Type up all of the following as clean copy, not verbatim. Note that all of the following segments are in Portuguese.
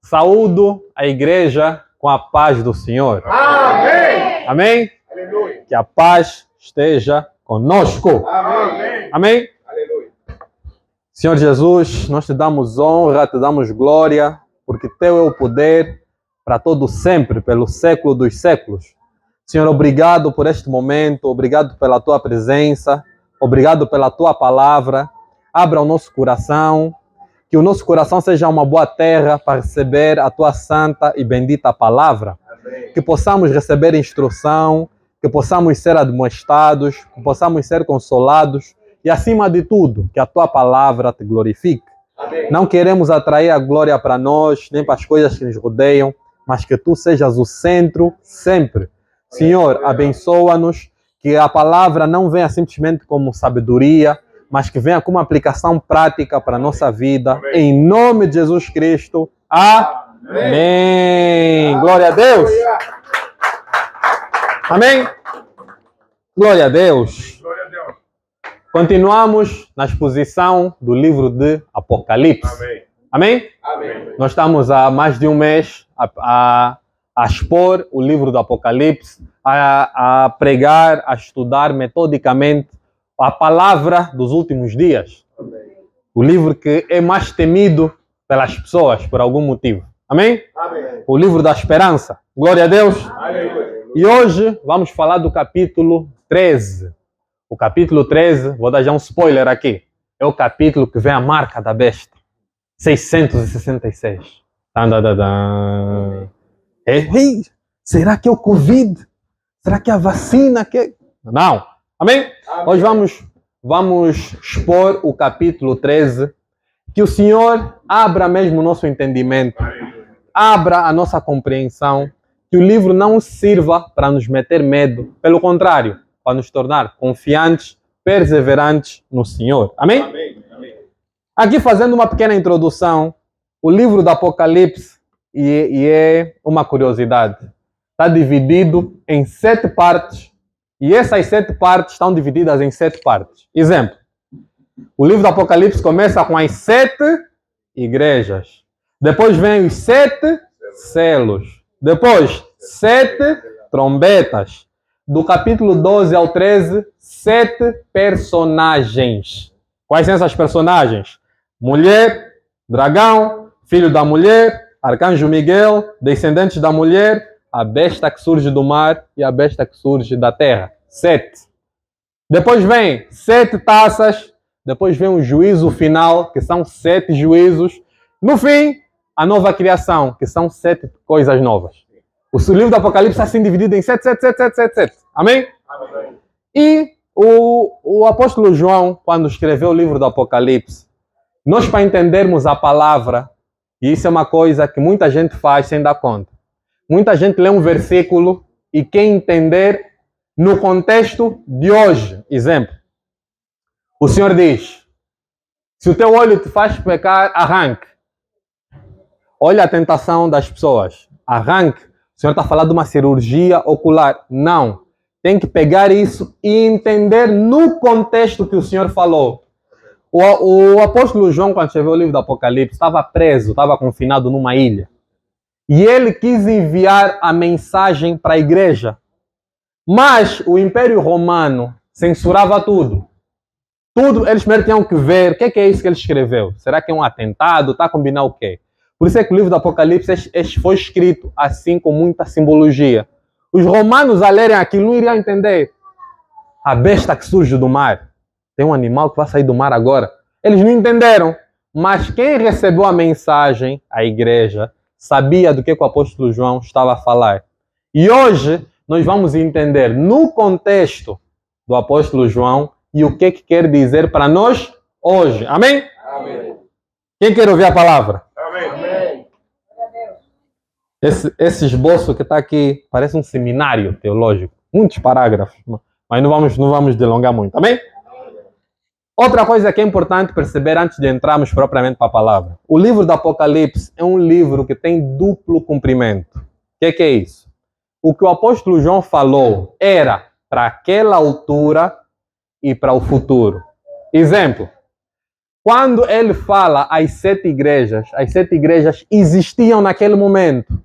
Saúdo a igreja com a paz do Senhor. Amém. Amém? Aleluia. Que a paz esteja conosco. Amém. Amém? Aleluia. Senhor Jesus, nós te damos honra, te damos glória, porque teu é o poder para todo sempre, pelo século dos séculos. Senhor, obrigado por este momento, obrigado pela tua presença, obrigado pela tua palavra. Abra o nosso coração, que o nosso coração seja uma boa terra para receber a tua santa e bendita palavra. Amém. Que possamos receber instrução, que possamos ser admoestados, que possamos ser consolados e, acima de tudo, que a tua palavra te glorifique. Amém. Não queremos atrair a glória para nós, nem para as coisas que nos rodeiam, mas que tu sejas o centro sempre. Senhor, abençoa-nos, que a palavra não venha simplesmente como sabedoria, mas que venha como aplicação prática para a nossa vida. Amém. Em nome de Jesus Cristo. Amém. Glória a Deus. Amém. Glória a Deus. Glória a Deus. Continuamos na exposição do livro de Apocalipse. Amém. Amém? Amém. Nós estamos há mais de um mês a expor o livro do Apocalipse, a pregar, a estudar metodicamente a palavra dos últimos dias. Amém. O livro que é mais temido pelas pessoas, por algum motivo. Amém? Amém. O livro da esperança. Glória a Deus. Aleluia. E hoje vamos falar do capítulo 13. O capítulo 13, vou dar já um spoiler aqui, é o capítulo que vem a marca da besta. 666. Tan, tan, tan, tan. Ei, será que é o Covid? Será que é a vacina? Não. Amém? Amém. Hoje vamos expor o capítulo 13. Que o Senhor abra mesmo o nosso entendimento. Aleluia. Abra a nossa compreensão. Que o livro não sirva para nos meter medo. Pelo contrário, para nos tornar confiantes, perseverantes no Senhor. Amém? Amém. Amém. Aqui fazendo uma pequena introdução, o livro do Apocalipse, e é uma curiosidade, está dividido em 7 partes, e essas 7 partes estão divididas em 7 partes. Exemplo, o livro do Apocalipse começa com as 7 igrejas, depois vem os 7 selos, depois 7 trombetas, do capítulo 12 ao 13, 7 personagens. Quais são essas personagens? Mulher, dragão, filho da mulher, arcanjo Miguel, descendentes da mulher, a besta que surge do mar e a besta que surge da terra. 7. Depois vem 7 taças, depois vem o juízo final, que são 7 juízos. No fim, a nova criação, que são 7 coisas novas. O livro do Apocalipse está assim dividido em 7. Amém? Amém. E o apóstolo João, quando escreveu o livro do Apocalipse, nós, para entendermos a palavra, e isso é uma coisa que muita gente faz sem dar conta. Muita gente lê um versículo e quer entender no contexto de hoje. Exemplo, o Senhor diz, se o teu olho te faz pecar, arranque. Olha a tentação das pessoas. Arranque. O Senhor está falando de uma cirurgia ocular. Não. Tem que pegar isso e entender no contexto que o Senhor falou. O apóstolo João, quando escreveu o livro do Apocalipse, estava preso, estava confinado numa ilha. E ele quis enviar a mensagem para a igreja. Mas o Império Romano censurava tudo. Tudo eles primeiro tinham que ver o que é isso que ele escreveu. Será que é um atentado? Está a combinar o quê? Por isso é que o livro do Apocalipse foi escrito assim com muita simbologia. Os romanos, a lerem aquilo, não iriam entender. A besta que surge do mar. Tem um animal que vai sair do mar agora. Eles não entenderam. Mas quem recebeu a mensagem, a igreja, sabia do que o apóstolo João estava a falar. E hoje nós vamos entender no contexto do apóstolo João e o que quer dizer para nós hoje. Amém? Amém. Quem quer ouvir a palavra? Amém. Esse esboço que está aqui parece um seminário teológico. Muitos parágrafos. Mas não vamos delongar muito. Amém? Outra coisa que é importante perceber antes de entrarmos propriamente para a palavra. O livro do Apocalipse é um livro que tem duplo cumprimento. O que é isso? O que o apóstolo João falou era para aquela altura e para o futuro. Exemplo. Quando ele fala as 7 igrejas existiam naquele momento.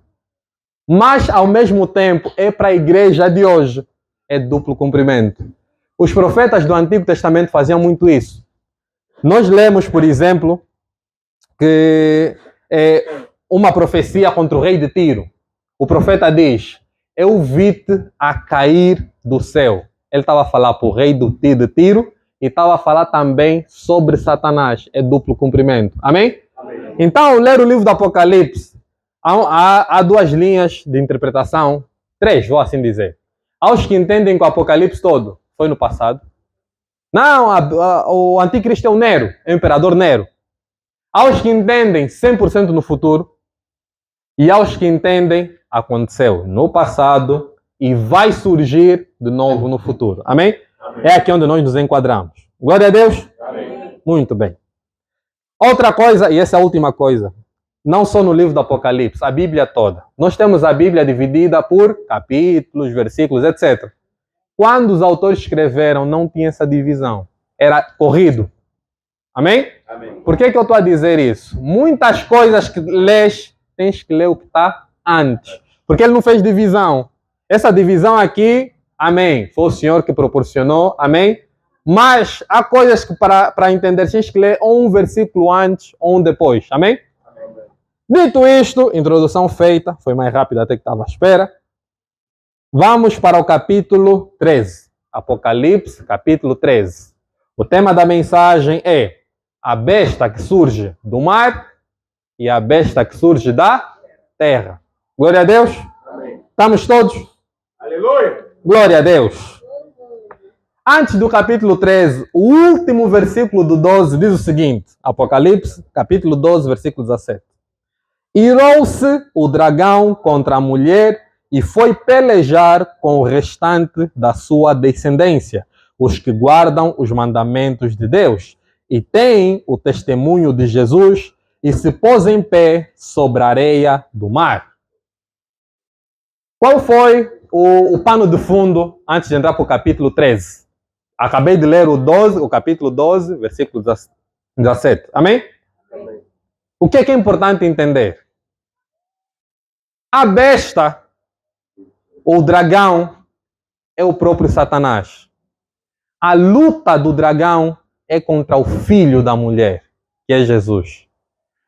Mas, ao mesmo tempo, é para a igreja de hoje. É duplo cumprimento. Os profetas do Antigo Testamento faziam muito isso. Nós lemos, por exemplo, que uma profecia contra o rei de Tiro. O profeta diz: eu vi-te a cair do céu. Ele estava a falar para o rei de Tiro e estava a falar também sobre Satanás. É duplo cumprimento. Amém? Amém. Então, ao ler o livro do Apocalipse, há 2 linhas de interpretação, 3, vou assim dizer. Aos que entendem que o Apocalipse todo foi no passado. Não, o anticristo é o Nero, é o imperador Nero. Aos que entendem 100% no futuro. E aos que entendem, aconteceu no passado e vai surgir de novo no futuro. Amém? Amém. É aqui onde nós nos enquadramos. Glória a Deus. Amém. Muito bem. Outra coisa, e essa é a última coisa, não só no livro do Apocalipse, a Bíblia toda. Nós temos a Bíblia dividida por capítulos, versículos, etc. Quando os autores escreveram, não tinha essa divisão. Era corrido. Amém? Amém. Por que eu estou a dizer isso? Muitas coisas que lês, tens que ler o que está antes. Porque ele não fez divisão. Essa divisão aqui, amém, foi o Senhor que proporcionou, amém? Mas há coisas que para entender, tens que ler ou um versículo antes ou um depois, amém? Amém. Dito isto, introdução feita, foi mais rápida até que estava à espera. Vamos para o capítulo 13. Apocalipse, capítulo 13. O tema da mensagem é a besta que surge do mar e a besta que surge da terra. Glória a Deus. Amém. Estamos todos? Aleluia. Glória a Deus. Antes do capítulo 13, o último versículo do 12 diz o seguinte. Apocalipse, capítulo 12, versículo 17. Irou-se o dragão contra a mulher e foi pelejar com o restante da sua descendência, os que guardam os mandamentos de Deus e têm o testemunho de Jesus, e se pôs em pé sobre a areia do mar. Qual foi o pano de fundo antes de entrar para o capítulo 13? Acabei de ler o capítulo 12, versículo 17. Amém? Amém. O que é importante entender? A besta, o dragão, é o próprio Satanás. A luta do dragão é contra o filho da mulher, que é Jesus.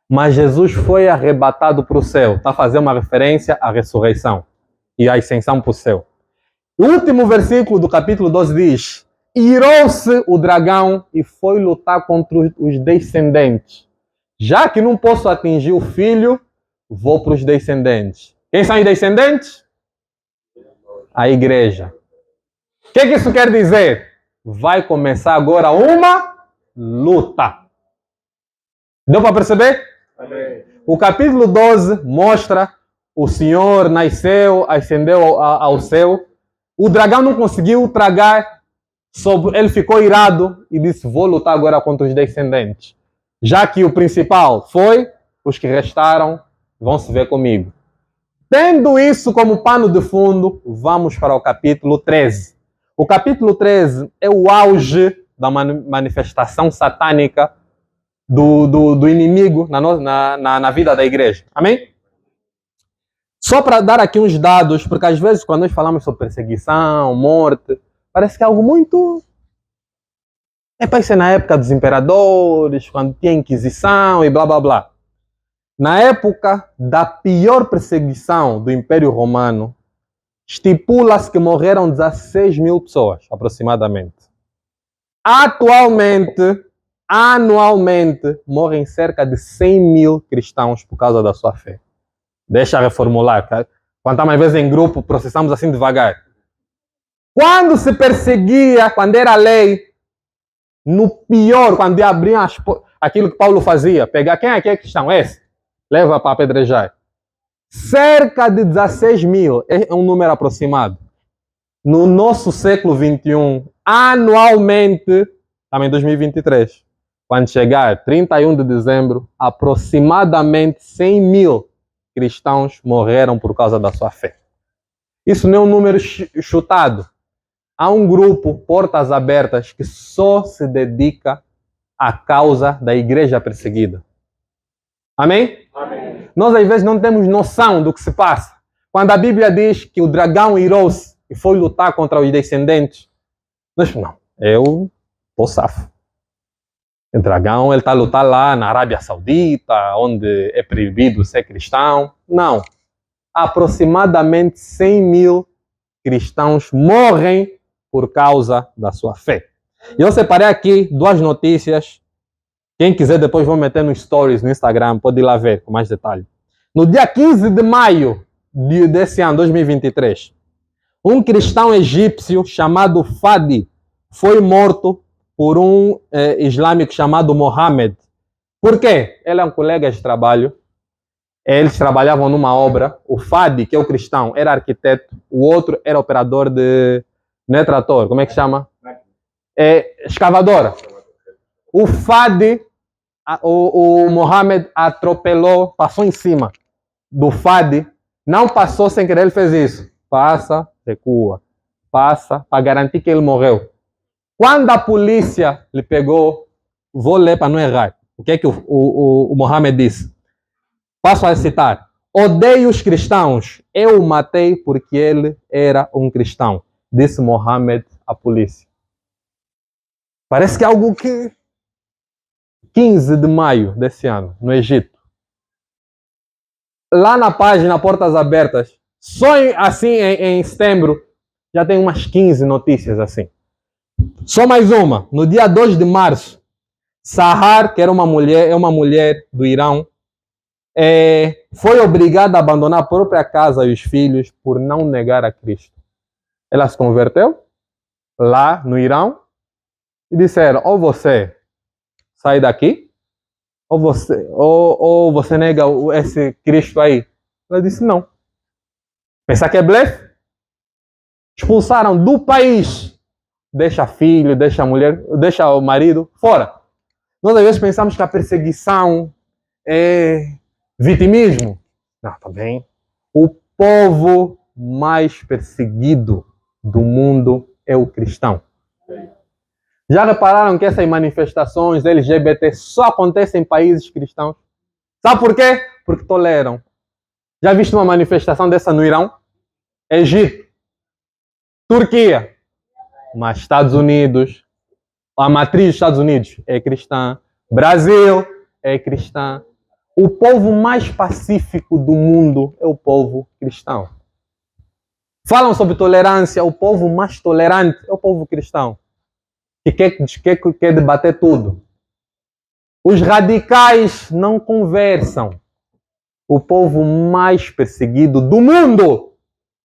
Mas Jesus foi arrebatado para o céu. Está fazendo uma referência à ressurreição e à ascensão para o céu. O último versículo do capítulo 12 diz: irou-se o dragão e foi lutar contra os descendentes. Já que não posso atingir o filho, vou para os descendentes. Quem são os descendentes? A igreja. O que isso quer dizer? Vai começar agora uma luta. Deu para perceber? Amém. O capítulo 12 mostra o Senhor nasceu, ascendeu ao céu. O dragão não conseguiu tragar, ele ficou irado e disse: vou lutar agora contra os descendentes. Já que o principal foi, os que restaram vão se ver comigo. Tendo isso como pano de fundo, vamos para o capítulo 13. O capítulo 13 é o auge da manifestação satânica do inimigo na vida da igreja. Amém? Só para dar aqui uns dados, porque às vezes quando nós falamos sobre perseguição, morte, parece que é algo muito... para ser na época dos imperadores, quando tinha Inquisição e blá blá blá. Na época da pior perseguição do Império Romano, estipula-se que morreram 16 mil pessoas, aproximadamente. Atualmente, anualmente, morrem cerca de 100 mil cristãos por causa da sua fé. Deixa eu reformular. Tá? Quantas mais vezes em grupo processamos assim devagar. Quando se perseguia, quando era lei, no pior, quando abriam aquilo que Paulo fazia, pegar quem aqui é cristão? Esse? Leva para apedrejar. Cerca de 16 mil, é um número aproximado. No nosso século XXI, anualmente, também em 2023, quando chegar 31 de dezembro, aproximadamente 100 mil cristãos morreram por causa da sua fé. Isso não é um número chutado. Há um grupo, Portas Abertas, que só se dedica a causa da igreja perseguida. Amém? Amém. Nós às vezes não temos noção do que se passa. Quando a Bíblia diz que o dragão irou-se e foi lutar contra os descendentes, nós não, eu estou safo. O dragão ele está a lutar lá na Arábia Saudita, onde é proibido ser cristão. Não. Aproximadamente 100 mil cristãos morrem por causa da sua fé. E eu separei aqui duas notícias. Quem quiser depois vou meter nos stories no Instagram, pode ir lá ver com mais detalhe. No dia 15 de maio desse ano, 2023, um cristão egípcio chamado Fadi foi morto por um islâmico chamado Mohammed. Por quê? Ele é um colega de trabalho. Eles trabalhavam numa obra. O Fadi, que é o cristão, era arquiteto. O outro era operador de... Não é trator, como é que chama? Escavadora. O Fadi, o Mohammed atropelou, passou em cima do Fadi. Não passou sem querer, ele fez isso. Passa, recua. Passa, para garantir que ele morreu. Quando a polícia lhe pegou, vou ler para não errar. O que é que o Mohammed disse? Passo a citar. Odeio os cristãos. Eu o matei porque ele era um cristão. Disse Mohammed à polícia. Parece que é algo que... 15 de maio desse ano, no Egito. Lá na página Portas Abertas, só assim em setembro, já tem umas 15 notícias assim. Só mais uma. No dia 2 de março, Sahar, que era uma mulher do Irão, foi obrigada a abandonar a própria casa e os filhos por não negar a Cristo. Ela se converteu lá no Irão e disseram, ou você sai daqui, ou você nega esse Cristo aí. Ela disse não. Pensar que é blefe? Expulsaram do país. Deixa filho, deixa mulher, deixa o marido fora. Nós às vezes pensamos que a perseguição é vitimismo. Não, tá bem. O povo mais perseguido do mundo é o cristão. Já repararam que essas manifestações LGBT só acontecem em países cristãos? Sabe por quê? Porque toleram. Já viste uma manifestação dessa no Irão? Egito. Turquia. Mas Estados Unidos, a matriz dos Estados Unidos é cristã. Brasil é cristã. O povo mais pacífico do mundo é o povo cristão. Falam sobre tolerância, o povo mais tolerante é o povo cristão. Que quer debater tudo. Os radicais não conversam. O povo mais perseguido do mundo,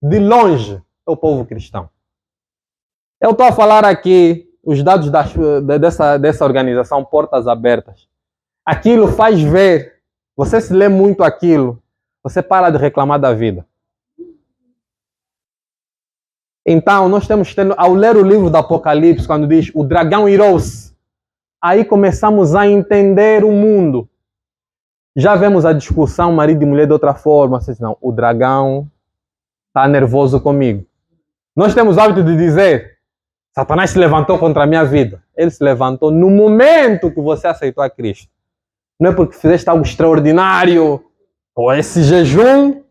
de longe, é o povo cristão. Eu estou a falar aqui os dados dessa organização Portas Abertas. Aquilo faz ver. Você se lê muito aquilo, você para de reclamar da vida. Então, nós temos tendo, ao ler o livro do Apocalipse, quando diz o dragão irou-se, aí começamos a entender o mundo. Já vemos a discussão marido e mulher de outra forma. Assim, não, o dragão está nervoso comigo. Nós temos o hábito de dizer, Satanás se levantou contra a minha vida. Ele se levantou no momento que você aceitou a Cristo. Não é porque fizeste algo extraordinário, ou esse jejum,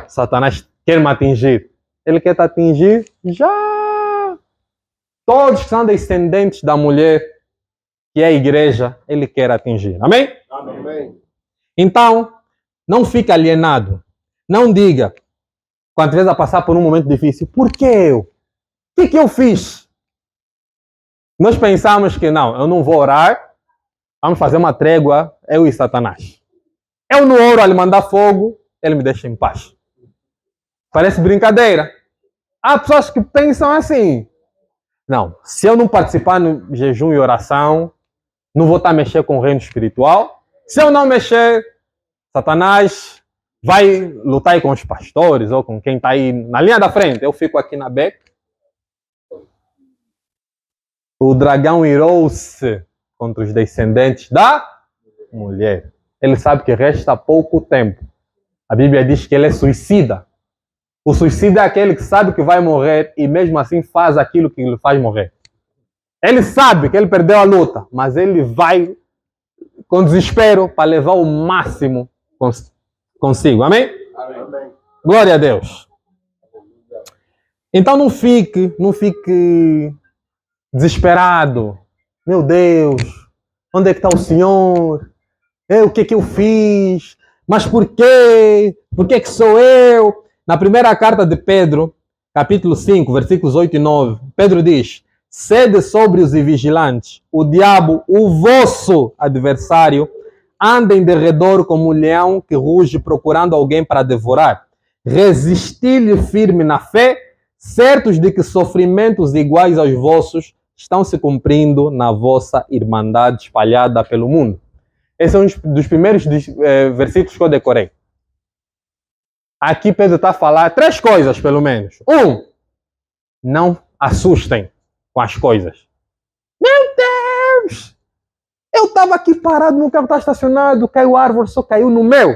Satanás quer me atingir. Ele quer te atingir já. Todos que são descendentes da mulher, que é a igreja, ele quer atingir. Amém? Amém. Então, não fique alienado. Não diga, quando estiver a passar por um momento difícil, por que eu? O que eu fiz? Nós pensamos que não, eu não vou orar, vamos fazer uma trégua, eu e Satanás. Eu não oro a lhe mandar fogo, ele me deixa em paz. Parece brincadeira. Há pessoas que pensam assim. Não, se eu não participar no jejum e oração, não vou estar a mexer com o reino espiritual. Se eu não mexer, Satanás vai lutar aí com os pastores ou com quem está aí na linha da frente. Eu fico aqui na beca. O dragão irou-se contra os descendentes da mulher. Ele sabe que resta pouco tempo. A Bíblia diz que ele é suicida. O suicida é aquele que sabe que vai morrer e mesmo assim faz aquilo que lhe faz morrer. Ele sabe que ele perdeu a luta, mas ele vai com desespero para levar o máximo consigo. Amém? Amém. Glória a Deus. Então não fique desesperado. Meu Deus, onde é que está o Senhor? O que é que eu fiz? Mas por quê? Por que é que sou eu? Na primeira carta de Pedro, capítulo 5, versículos 8 e 9, Pedro diz: sede sóbrios e vigilantes. O diabo, o vosso adversário, anda em derredor como um leão que ruge procurando alguém para devorar. Resisti-lhe firme na fé, certos de que sofrimentos iguais aos vossos estão se cumprindo na vossa irmandade espalhada pelo mundo. Esse é um dos primeiros versículos que eu decorei. Aqui Pedro está a falar 3 coisas, pelo menos. 1, não assustem com as coisas. Meu Deus! Eu estava aqui parado, meu carro está estacionado, caiu a árvore, só caiu no meu.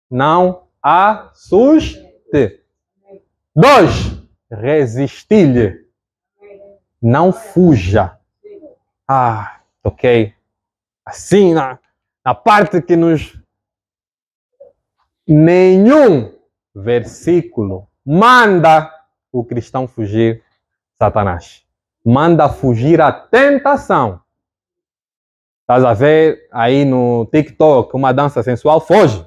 Não assuste. 2, resisti-lhe. Não fuja. Ok. Assim, na parte que nos... Nenhum versículo manda o cristão fugir Satanás. Manda fugir a tentação. Estás a ver aí no TikTok uma dança sensual? Foge.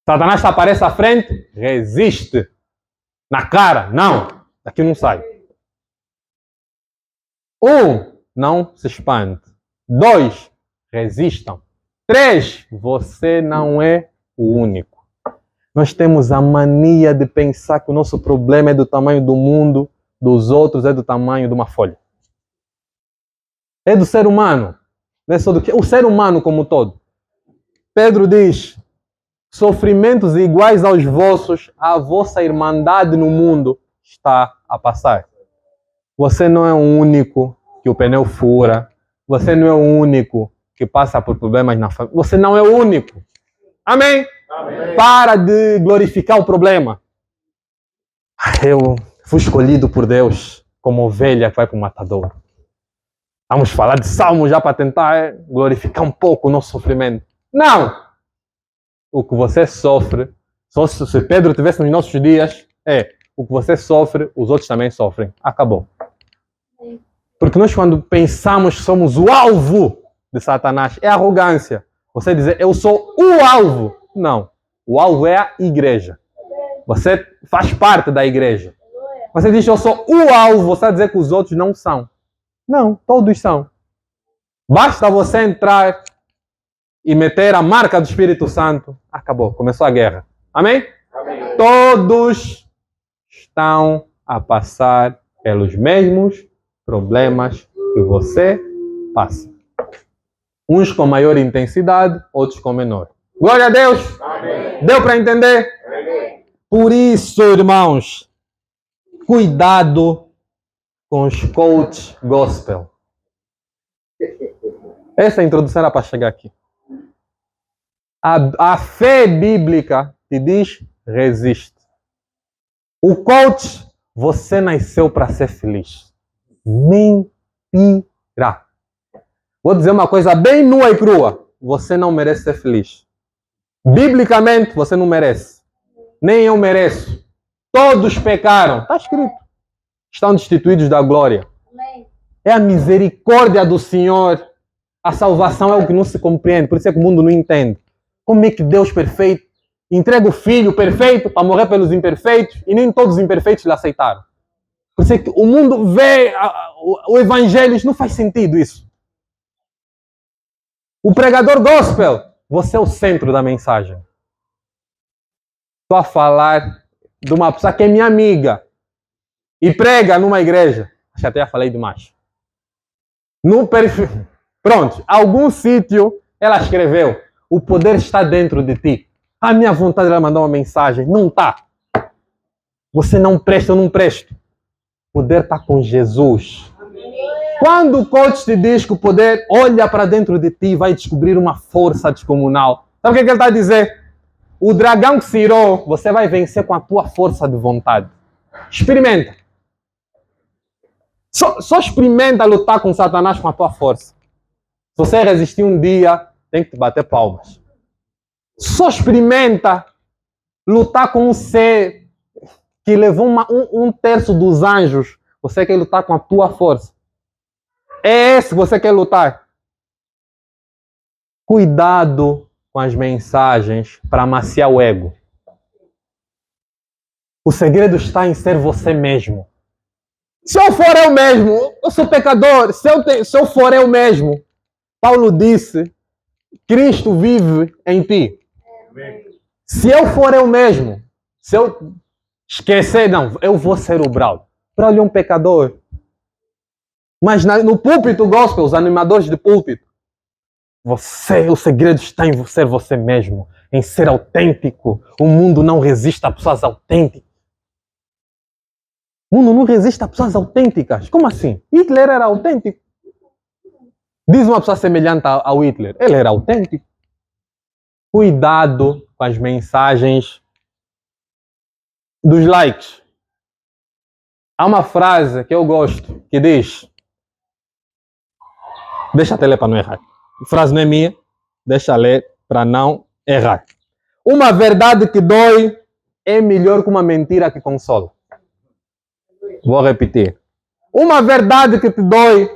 Satanás te aparece à frente, resiste. Na cara, não. Daqui não sai. 1, não se espante. 2, resistam. 3, você não é o único. Nós temos a mania de pensar que o nosso problema é do tamanho do mundo, dos outros é do tamanho de uma folha. É do ser humano. Não é só do que o ser humano como um todo. Pedro diz: sofrimentos iguais aos vossos, a vossa irmandade no mundo está a passar. Você não é o único que o pneu fura. Você não é o único que passa por problemas na família. Você não é o único. Amém? Amém. Para de glorificar o problema. Eu fui escolhido por Deus como ovelha que vai para o matador. Vamos falar de salmo já para tentar glorificar um pouco o nosso sofrimento. Não! O que você sofre, só se Pedro estivesse nos nossos dias, o que você sofre, os outros também sofrem. Acabou. Porque nós, quando pensamos que somos o alvo de Satanás, é arrogância. Você dizer, eu sou o alvo. Não. O alvo é a igreja. Você faz parte da igreja. Você diz, eu sou o alvo. Você vai dizer que os outros não são. Não, todos são. Basta você entrar e meter a marca do Espírito Santo. Acabou. Começou a guerra. Amém? Amém. Todos estão a passar pelos mesmos problemas que você passa. Uns com maior intensidade, outros com menor. Glória a Deus! Amém. Deu para entender? Amém. Por isso, irmãos, cuidado com os coach gospel. Essa introdução era para chegar aqui. A fé bíblica te diz, resiste. O coach, você nasceu para ser feliz. Mentira. Vou dizer uma coisa bem nua e crua. Você não merece ser feliz. Biblicamente, você não merece. Nem eu mereço. Todos pecaram. Está escrito. Estão destituídos da glória. É a misericórdia do Senhor. A salvação é o que não se compreende. Por isso é que o mundo não entende. Como é que Deus perfeito entrega o Filho perfeito para morrer pelos imperfeitos e nem todos os imperfeitos lhe aceitaram? Por isso é que o mundo vê o evangelho, não faz sentido isso. O pregador gospel, você é o centro da mensagem. Estou a falar de uma pessoa que é minha amiga e prega numa igreja. Acho que até já falei demais. Pronto, algum sítio ela escreveu: o poder está dentro de ti. A minha vontade era mandar uma mensagem. Não está. Você não presta, eu não presto. O poder está com Jesus. Quando o coach te diz que o poder olha para dentro de ti e vai descobrir uma força descomunal, sabe o que ele está a dizer? O dragão que se irou, você vai vencer com a tua força de vontade. Experimenta. Só experimenta lutar com Satanás com a tua força. Se você resistir um dia, tem que te bater palmas. Só experimenta lutar com um ser que levou um terço dos anjos. Você quer lutar com a tua força. É esse que você quer lutar. Cuidado com as mensagens para amaciar o ego. O segredo está em ser você mesmo. Se eu for eu mesmo, eu sou pecador. Se eu for eu mesmo, Paulo disse, Cristo vive em ti. Se eu for eu mesmo, se eu esquecer, não, eu vou ser o Braulio. Braulio é um pecador. Mas no púlpito gospel, os animadores de púlpito, o segredo está em ser você mesmo, em ser autêntico. O mundo não resiste a pessoas autênticas. O mundo não resiste a pessoas autênticas. Como assim? Hitler era autêntico. Diz uma pessoa semelhante ao Hitler. Ele era autêntico. Cuidado com as mensagens dos likes. Há uma frase que eu gosto que diz... Deixa até ler para não errar. A frase não é minha. Deixa ler para não errar. Uma verdade que dói é melhor que uma mentira que consola. Vou repetir. Uma verdade que te dói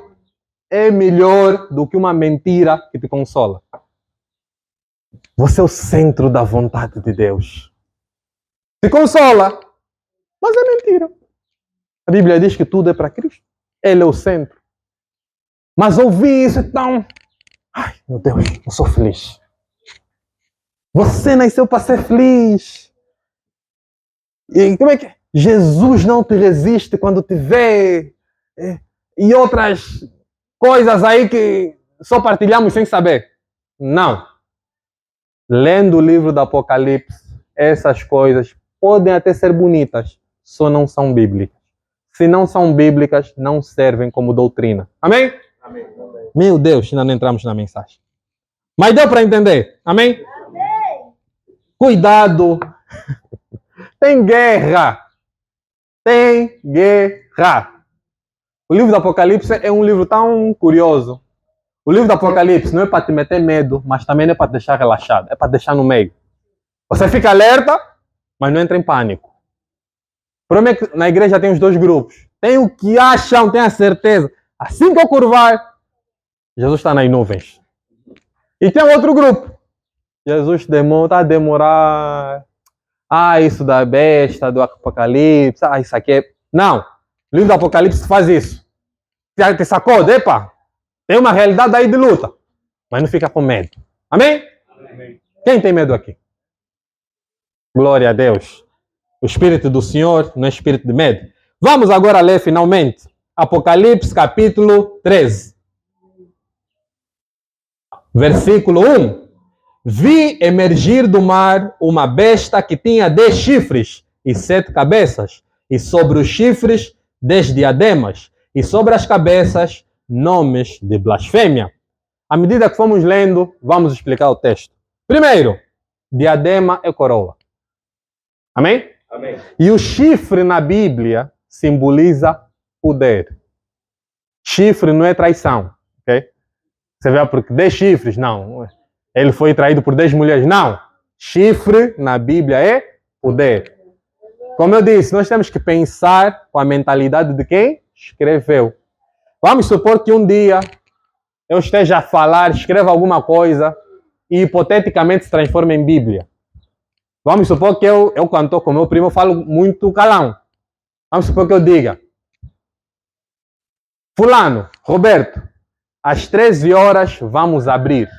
é melhor do que uma mentira que te consola. Você é o centro da vontade de Deus. Te consola, mas é mentira. A Bíblia diz que tudo é para Cristo. Ele é o centro. Mas ouvir isso é tão... Ai, meu Deus, eu sou feliz. Você nasceu para ser feliz. E como é que... Jesus não te resiste quando te vê. E outras coisas aí que só partilhamos sem saber. Não. Lendo o livro do Apocalipse, essas coisas podem até ser bonitas, só não são bíblicas. Se não são bíblicas, não servem como doutrina. Amém? Amém. Meu Deus, ainda não entramos na mensagem. Mas deu para entender? Amém? Amém. Cuidado. Tem guerra. Tem guerra. O livro do Apocalipse é um livro tão curioso. O livro do Apocalipse não é para te meter medo, mas também não é para te deixar relaxado. É para te deixar no meio. Você fica alerta, mas não entra em pânico. O problema é que na igreja tem os dois grupos. Tem o que acham, tem a certeza. Assim que eu curvar, Jesus está nas nuvens. E tem outro grupo. Jesus está a demorar. Ah, isso da besta, do Apocalipse. Ah, isso aqui é... Não. O livro do Apocalipse faz isso. Te sacode, epa. Tem uma realidade aí de luta. Mas não fica com medo. Amém? Amém. Quem tem medo aqui? Glória a Deus. O Espírito do Senhor não é espírito de medo. Vamos agora ler finalmente. Apocalipse capítulo 13. Versículo 1. Vi emergir do mar uma besta que tinha 10 chifres e 7 cabeças, e sobre os chifres 10 diademas, e sobre as cabeças nomes de blasfêmia. À medida que fomos lendo, vamos explicar o texto. Primeiro, diadema é coroa. Amém? Amém. E o chifre na Bíblia simboliza poder. Chifre não é traição, ok? Você vê porque 10 chifres, não. Ele foi traído por 10 mulheres, não. Chifre na Bíblia é poder. Como eu disse, nós temos que pensar com a mentalidade de quem escreveu. Vamos supor que um dia eu esteja a falar, escreva alguma coisa e hipoteticamente se transforma em Bíblia. Vamos supor que eu quando estou com meu primo, eu falo muito calão. Vamos supor que eu diga: Fulano, Roberto, às 13 horas vamos abrir.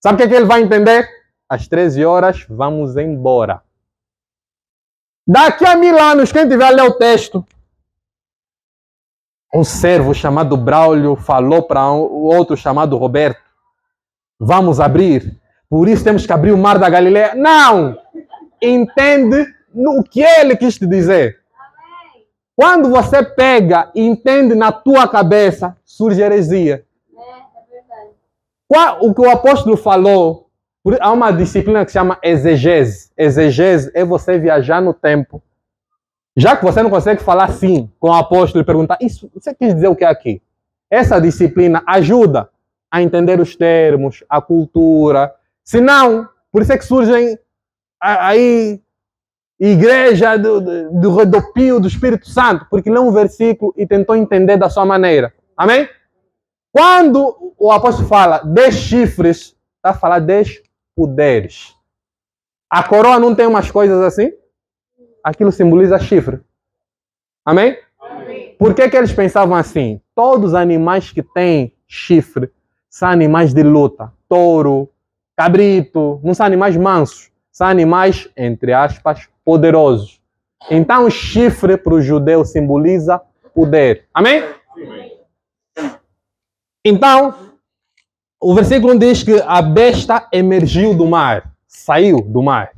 Sabe o que ele vai entender? Às 13 horas vamos embora. Daqui a 1000 anos, quem tiver a ler o texto, um servo chamado Braulio falou para o outro chamado Roberto: vamos abrir. Por isso temos que abrir o mar da Galileia. Não! Entende o que ele quis te dizer. Amém. Quando você pega e entende na tua cabeça, surge heresia. É verdade. O que o apóstolo falou, há uma disciplina que se chama exegese. Exegese é você viajar no tempo Já que você não consegue falar sim com o apóstolo e perguntar, isso, você quis dizer o que é aqui? Essa disciplina ajuda a entender os termos, a cultura. Se não, por isso é que surgem aí igreja do redopio do Espírito Santo, porque lê um versículo e tentou entender da sua maneira. Amém? Quando o apóstolo fala 10 chifres, está a falar 10 poderes. A coroa não tem umas coisas assim? Aquilo simboliza chifre. Amém? Amém. Por que eles pensavam assim? Todos os animais que têm chifre são animais de luta. Touro, cabrito, não são animais mansos. São animais, entre aspas, poderosos. Então o chifre para o judeu simboliza poder. Amém? Amém. Então, o versículo diz que a besta emergiu do mar. Saiu do mar.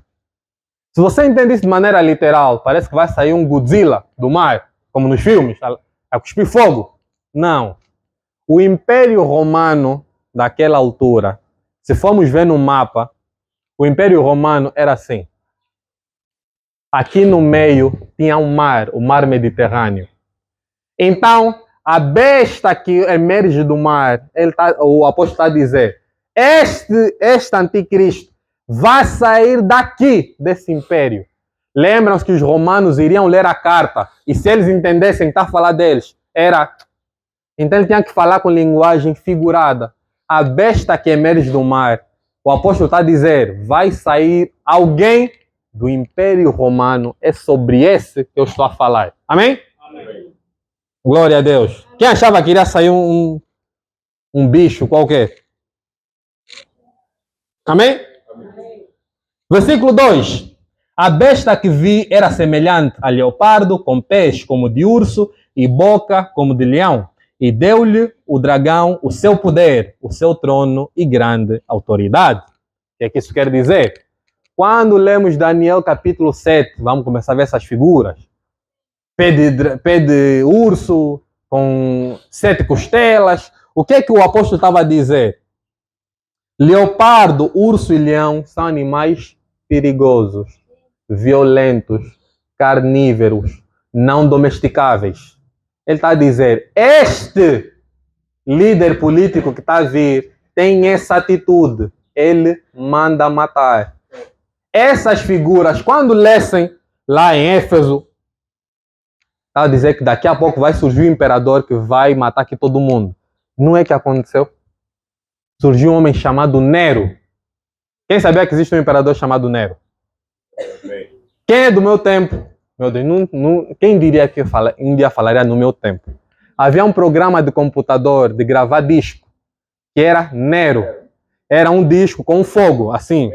Se você entende isso de maneira literal, parece que vai sair um Godzilla do mar, como nos filmes, a cuspir fogo. Não. O Império Romano, daquela altura, se formos ver no mapa, o Império Romano era assim. Aqui no meio tinha um mar, o mar Mediterrâneo. Então, a besta que emerge do mar, o apóstolo está a dizer, este anticristo vai sair daqui, desse império. Lembram-se que os romanos iriam ler a carta, e se eles entendessem que está a falar deles, era... Então ele tinha que falar com linguagem figurada. A besta que emerge do mar, o apóstolo está a dizer, vai sair alguém do Império Romano, é sobre esse que eu estou a falar. Amém? Amém. Glória a Deus. Quem achava que iria sair um bicho qualquer? Amém? Amém. Versículo 2. A besta que vi era semelhante a leopardo, com pés como de urso e boca como de leão. E deu-lhe o dragão o seu poder, o seu trono e grande autoridade. O que é que isso quer dizer? Quando lemos Daniel capítulo 7, vamos começar a ver essas figuras. Pé de urso, com 7 costelas. O que é que o apóstolo estava a dizer? Leopardo, urso e leão são animais perigosos, violentos, carnívoros, não domesticáveis. Ele está a dizer, este líder político que está a vir tem essa atitude. Ele manda matar. Essas figuras, quando lessem lá em Éfeso, está a dizer que daqui a pouco vai surgir um imperador que vai matar aqui todo mundo. Não é que aconteceu? Surgiu um homem chamado Nero. Quem sabia que existe um imperador chamado Nero? Amém. Quem é do meu tempo? Meu Deus, quem diria que um dia falaria no meu tempo? Havia um programa de computador de gravar disco, que era Nero. Era um disco com fogo, assim.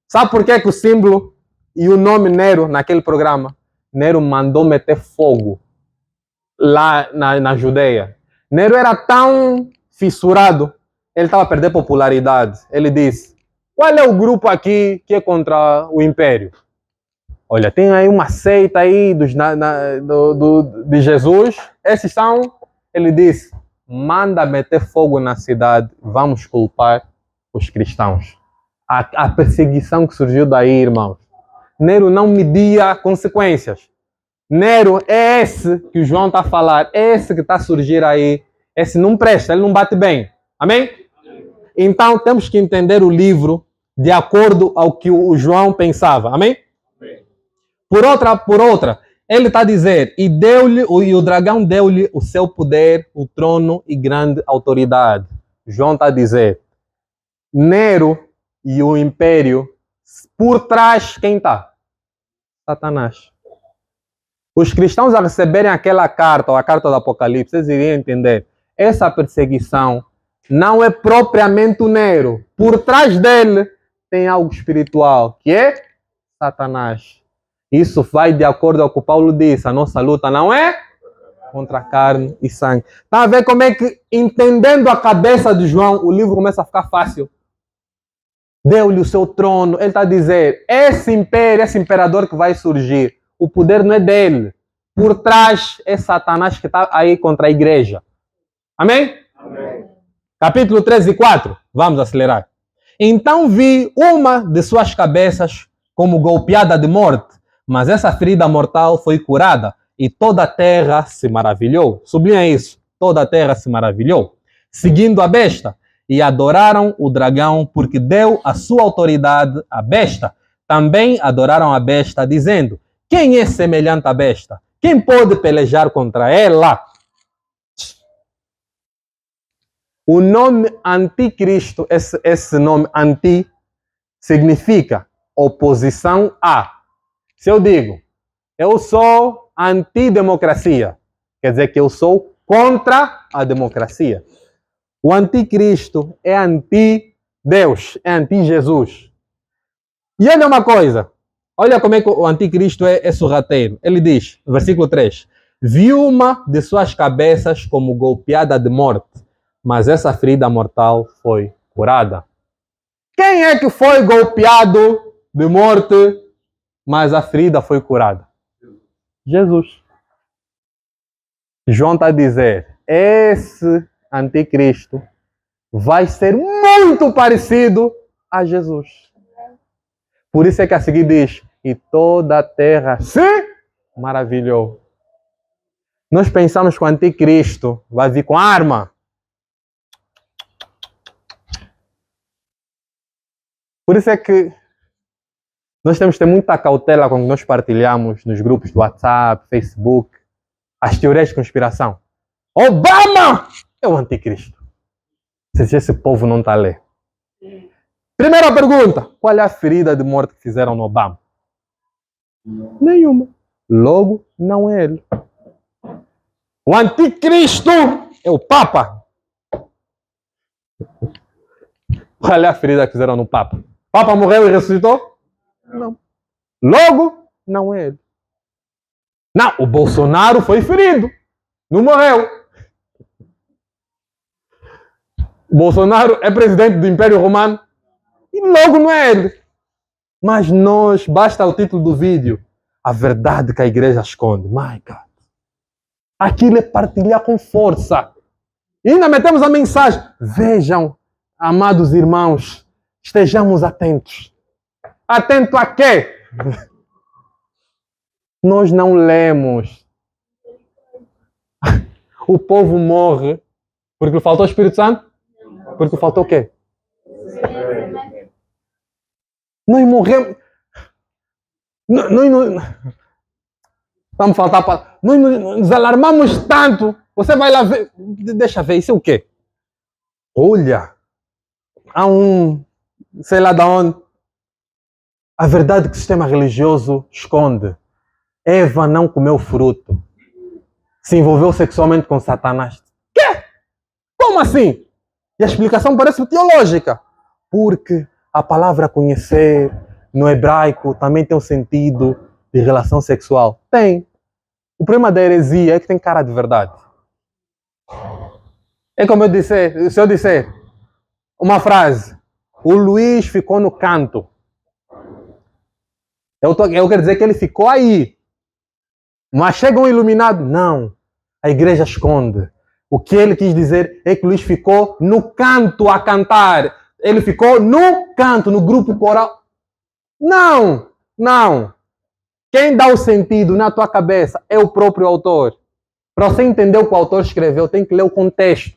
Sabe por que o símbolo e o nome Nero naquele programa? Nero mandou meter fogo lá na Judeia. Nero era tão fissurado, ele estava a perder popularidade. Ele disse, qual é o grupo aqui que é contra o Império? Olha, tem aí uma seita aí de Jesus. Esses são, ele disse, manda meter fogo na cidade, vamos culpar os cristãos. A perseguição que surgiu daí, irmãos. Nero não media consequências. Nero é esse que o João está a falar, é esse que está a surgir aí. Esse não presta, ele não bate bem. Amém? Então temos que entender o livro de acordo ao que o João pensava. Amém? Por outra, ele está a dizer, e o dragão deu-lhe o seu poder, o trono e grande autoridade. João está a dizer, Nero e o império, por trás, quem está? Satanás. Os cristãos a receberem aquela carta, ou a carta do Apocalipse, eles iriam entender, essa perseguição não é propriamente o Nero. Por trás dele tem algo espiritual, que é Satanás. Isso vai de acordo com o que Paulo disse. A nossa luta não é contra carne e sangue. Está a ver como é que, entendendo a cabeça de João, o livro começa a ficar fácil. Deu-lhe o seu trono. Ele está a dizer, esse império, esse imperador que vai surgir, o poder não é dele. Por trás é Satanás que está aí contra a igreja. Amém? Amém. Capítulo 3 e 4. Vamos acelerar. Então vi uma de suas cabeças como golpeada de morte, mas essa ferida mortal foi curada e toda a terra se maravilhou. Sublinha isso. Toda a terra se maravilhou, seguindo a besta, e adoraram o dragão porque deu a sua autoridade à besta. Também adoraram a besta, dizendo: quem é semelhante à besta? Quem pode pelejar contra ela? O nome anticristo, esse nome anti, significa oposição a. Se eu digo, eu sou antidemocracia, quer dizer que eu sou contra a democracia. O anticristo é anti-Deus, é anti-Jesus. E olha uma coisa, olha como é que o anticristo é sorrateiro. Ele diz, no versículo 3, viu uma de suas cabeças como golpeada de morte, mas essa ferida mortal foi curada. Quem é que foi golpeado de morte, mas a ferida foi curada? Jesus. João está a dizer, esse anticristo vai ser muito parecido a Jesus. Por isso é que a seguir diz, e toda a terra se maravilhou. Nós pensamos que o anticristo vai vir com arma. Por isso é que nós temos que ter muita cautela quando nós partilhamos nos grupos do WhatsApp, Facebook, as teorias de conspiração. Obama é o anticristo. Se esse povo não está a ler. Primeira pergunta. Qual é a ferida de morte que fizeram no Obama? Nenhuma. Logo, não é ele. O anticristo é o Papa. Qual é a ferida que fizeram no Papa? O Papa morreu e ressuscitou? Não. Logo, não é ele. Não, o Bolsonaro foi ferido. Não morreu. O Bolsonaro é presidente do Império Romano. E logo não é ele. Mas nós, basta o título do vídeo. A verdade que a igreja esconde. My God. Aquilo é partilhar com força. E ainda metemos a mensagem. Vejam, amados irmãos, estejamos atentos. Atento a quê? Nós não lemos. O povo morre porque faltou o Espírito Santo? Porque faltou o quê? Nós morremos. Vamos faltar para. Nós nos alarmamos tanto. Você vai lá ver. Deixa ver, isso é o quê? Olha, há sei lá de onde. A verdade que o sistema religioso esconde. Eva não comeu fruto. Se envolveu sexualmente com Satanás. Quê? Como assim? E a explicação parece teológica. Porque a palavra conhecer no hebraico também tem um sentido de relação sexual. Tem. O problema da heresia é que tem cara de verdade. É como eu disser, se eu disser uma frase, o Luiz ficou no canto. Eu quero dizer que ele ficou aí. Mas chega um iluminado. Não. A igreja esconde. O que ele quis dizer é que o Luiz ficou no canto a cantar. Ele ficou no canto, no grupo coral. Não. Não. Quem dá o sentido na tua cabeça é o próprio autor. Para você entender o que o autor escreveu, tem que ler o contexto.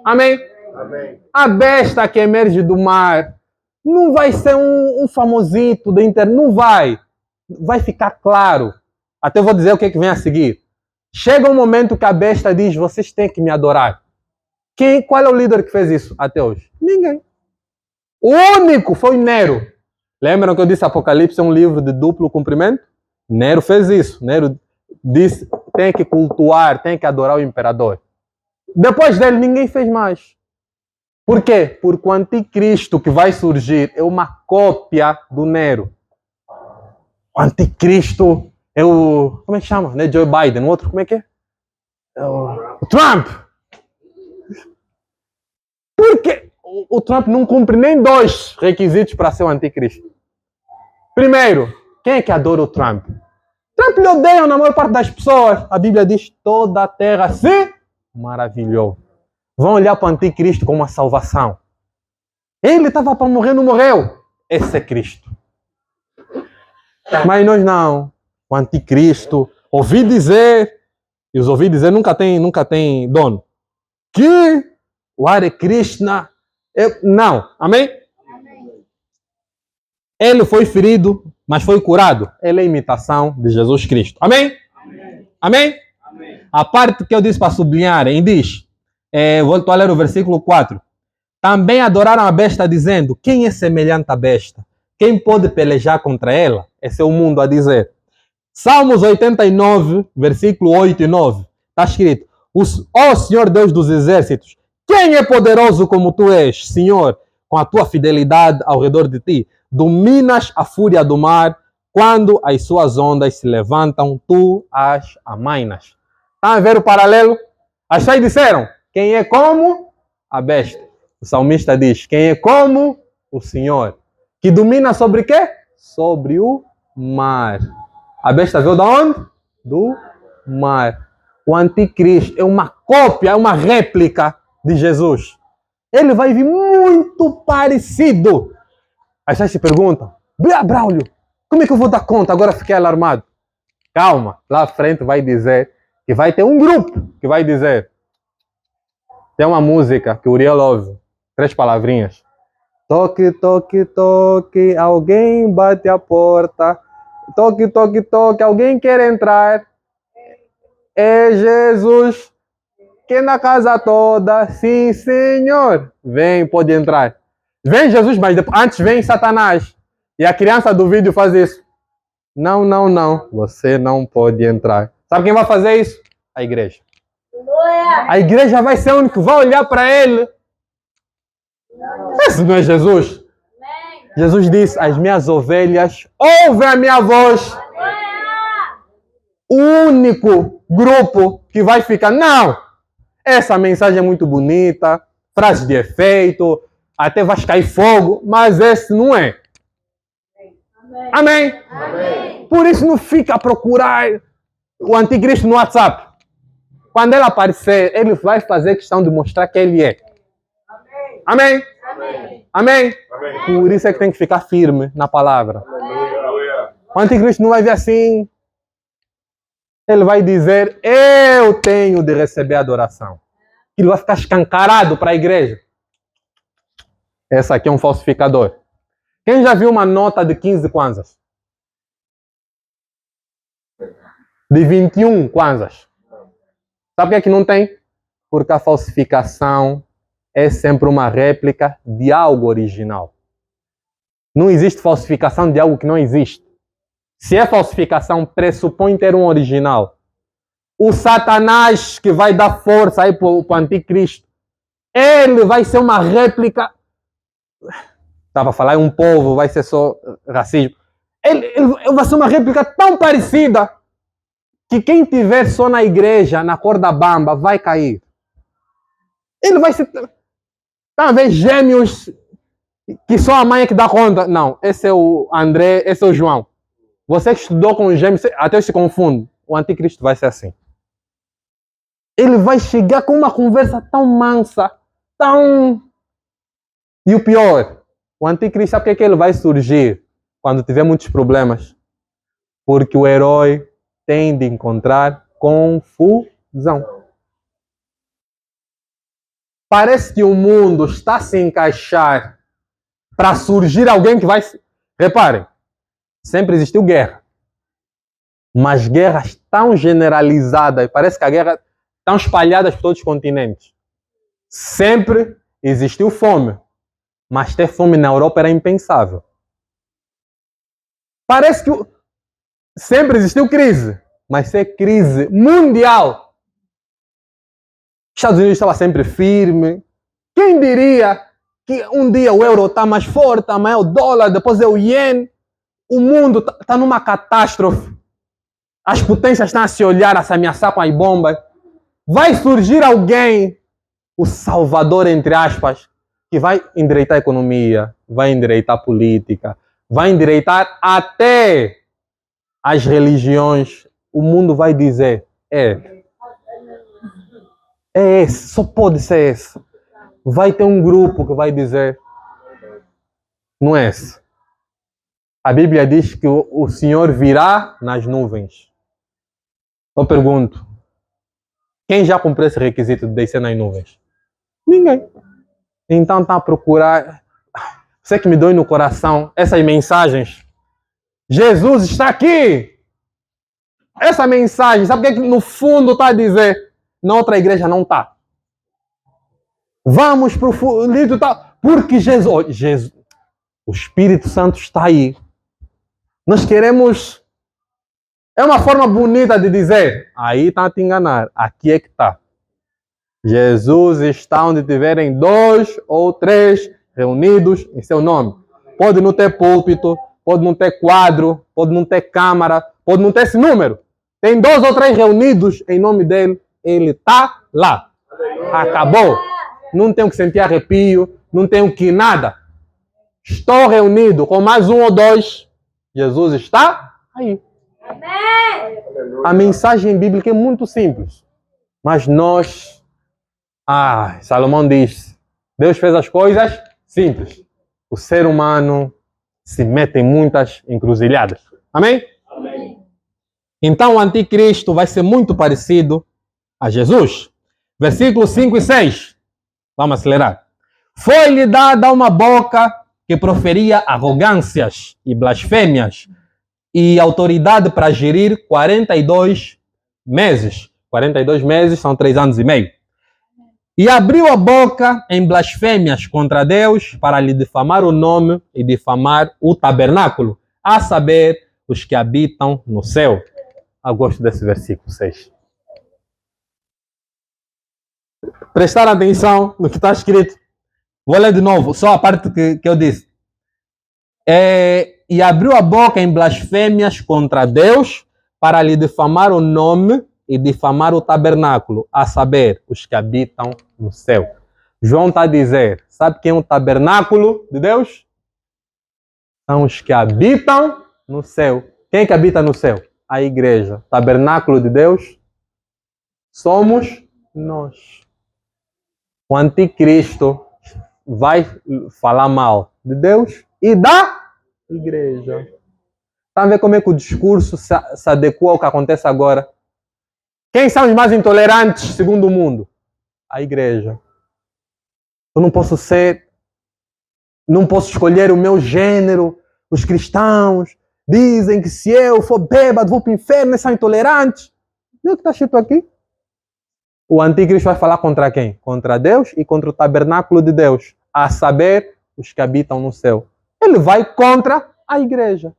Amém? Amém. A besta que emerge do mar não vai ser um famosito da internet. Não vai. Vai ficar claro. Até eu vou dizer o que vem a seguir. Chega um momento que a besta diz, vocês têm que me adorar. Qual é o líder que fez isso até hoje? Ninguém. O único foi Nero. Lembram que eu disse Apocalipse é um livro de duplo cumprimento? Nero fez isso. Nero disse, tem que cultuar, tem que adorar o imperador. Depois dele, ninguém fez mais. Por quê? Porque o anticristo que vai surgir é uma cópia do Nero. O anticristo é o... Como é que chama? Não é Joe Biden. O outro, como é que é? É o Trump. Porque o Trump não cumpre nem 2 requisitos para ser o anticristo. Primeiro, quem é que adora o Trump? Trump lhe odeia na maior parte das pessoas. A Bíblia diz, toda a terra se maravilhou. Vão olhar para o anticristo como uma salvação. Ele estava para morrer, não morreu. Esse é Cristo. Mas nós não. o anticristo. Ouvi dizer, e os ouvi dizer nunca tem dono, que o Hare Krishna não, amém? Ele foi ferido, mas foi curado. Ele é a imitação de Jesus Cristo. Amém? Amém? A parte que eu disse para sublinhar, diz, volto a ler o versículo 4. Também adoraram a besta, dizendo: quem é semelhante à besta? Quem pode pelejar contra ela? Esse é o mundo a dizer. Salmos 89, versículo 8 e 9. Está escrito: ó Senhor Deus dos exércitos, quem é poderoso como tu és, Senhor, com a tua fidelidade ao redor de ti? Dominas a fúria do mar, quando as suas ondas se levantam, tu as amainas. Está a ver o paralelo? As aí disseram: quem é como a besta? O salmista diz: quem é como o Senhor, que domina sobre quê? Sobre o mar. A besta veio de onde? Do mar. O anticristo é uma cópia, é uma réplica de Jesus. Ele vai vir muito parecido. Aí vocês se perguntam: Braulio, como é que eu vou dar conta? Agora fiquei alarmado. Calma, lá à frente vai dizer que vai ter um grupo que vai dizer. Tem uma música que o Uriel ouve, 3 palavrinhas. Toque, toque, toque, alguém bate a porta. Toque, toque, toque, alguém quer entrar. É Jesus que na casa toda, sim Senhor. Vem, pode entrar. Vem Jesus, mas antes vem Satanás. E a criança do vídeo faz isso. Não, não, não. Você não pode entrar. Sabe quem vai fazer isso? A igreja. A igreja vai ser o único que vai olhar para ele. Esse não é Jesus. Jesus disse: as minhas ovelhas ouvem a minha voz. O único grupo que vai ficar, não. Essa mensagem é muito bonita, frase de efeito, até vai cair fogo, mas esse não é. Amém? Amém? Por isso não fica a procurar o anticristo no WhatsApp. Quando ele aparecer, ele vai fazer questão de mostrar que ele é. Amém? Amém? Amém? Amém? Por isso é que tem que ficar firme na palavra. O anticristo não vai vir assim. Ele vai dizer: eu tenho de receber adoração. Ele vai ficar escancarado para a igreja. Esse aqui é um falsificador. Quem já viu uma nota de 15 kwanzas? De 21 kwanzas? Sabe por que não tem? Porque a falsificação é sempre uma réplica de algo original. Não existe falsificação de algo que não existe. Se é falsificação, pressupõe ter um original. O Satanás que vai dar força aí para o anticristo, ele vai ser uma réplica. Estava a falar um povo, vai ser só racismo. Ele vai ser uma réplica tão parecida que quem tiver só na igreja, na corda bamba, vai cair. Ele vai ser... Talvez gêmeos que só a mãe é que dá conta. Não, esse é o André, esse é o João. Você que estudou com os gêmeos, até se confunde. O anticristo vai ser assim. Ele vai chegar com uma conversa tão mansa, tão... E o pior, o anticristo, sabe por que ele vai surgir quando tiver muitos problemas? Porque o herói tem de encontrar confusão. Parece que o mundo está a se encaixar para surgir alguém que vai... Reparem, sempre existiu guerra. Mas guerras tão generalizadas, parece que a guerra estão espalhadas por todos os continentes. Sempre existiu fome. Mas ter fome na Europa era impensável. Parece que sempre existiu crise. Mas ser crise mundial. Os Estados Unidos estava sempre firme. Quem diria que um dia o euro está mais forte, amanhã é o dólar, depois é o iene. O mundo está numa catástrofe. As potências estão a se olhar, a se ameaçar com as bombas. Vai surgir alguém, o salvador, entre aspas, que vai endireitar a economia, vai endireitar a política, vai endireitar até as religiões. O mundo vai dizer: é esse, só pode ser esse. Vai ter um grupo que vai dizer: não é esse. A Bíblia diz que o Senhor virá nas nuvens. Eu pergunto, quem já cumpriu esse requisito de descer nas nuvens? Ninguém. Então está a procurar. Você que me dói no coração essas mensagens. Jesus está aqui. Essa mensagem, sabe o que no fundo está a dizer? Na outra igreja não está. Vamos para o livro tal. Porque Jesus, o Espírito Santo está aí. Nós queremos. É uma forma bonita de dizer. Aí está a te enganar. Aqui é que está. Jesus está onde tiverem 2 ou 3 reunidos em seu nome. Pode não ter púlpito, pode não ter quadro, pode não ter câmara, pode não ter esse número. Tem 2 ou 3 reunidos em nome dele. Ele está lá. Acabou. Não tenho que sentir arrepio, não tenho que nada. Estou reunido com mais 1 ou 2. Jesus está aí. Amém. A mensagem bíblica é muito simples. Mas nós... Salomão diz, Deus fez as coisas simples. O ser humano se mete em muitas encruzilhadas. Amém? Amém. Então o anticristo vai ser muito parecido a Jesus. Versículos 5 e 6. Vamos acelerar. Foi-lhe dada uma boca que proferia arrogâncias e blasfêmias e autoridade para gerir 42 meses. 42 meses são 3 anos e meio. E abriu a boca em blasfêmias contra Deus para lhe difamar o nome e difamar o tabernáculo, a saber, os que habitam no céu. Eu gosto desse versículo 6. Prestar atenção no que está escrito. Vou ler de novo, só a parte que eu disse. E abriu a boca em blasfêmias contra Deus para lhe difamar o nome e difamar o tabernáculo, a saber, os que habitam no céu. João está a dizer, sabe quem é o tabernáculo de Deus? São os que habitam no céu. Quem é que habita no céu? A igreja. Tabernáculo de Deus somos nós. O anticristo vai falar mal de Deus e da igreja. Está a ver como é que o discurso se adequa ao que acontece agora? Quem são os mais intolerantes, segundo o mundo? A igreja. Eu não posso escolher o meu gênero. Os cristãos dizem que se eu for bêbado, vou para o inferno, eles são intolerantes. Não é o que está escrito aqui? O anticristo vai falar contra quem? Contra Deus e contra o tabernáculo de Deus. A saber, os que habitam no céu. Ele vai contra a igreja.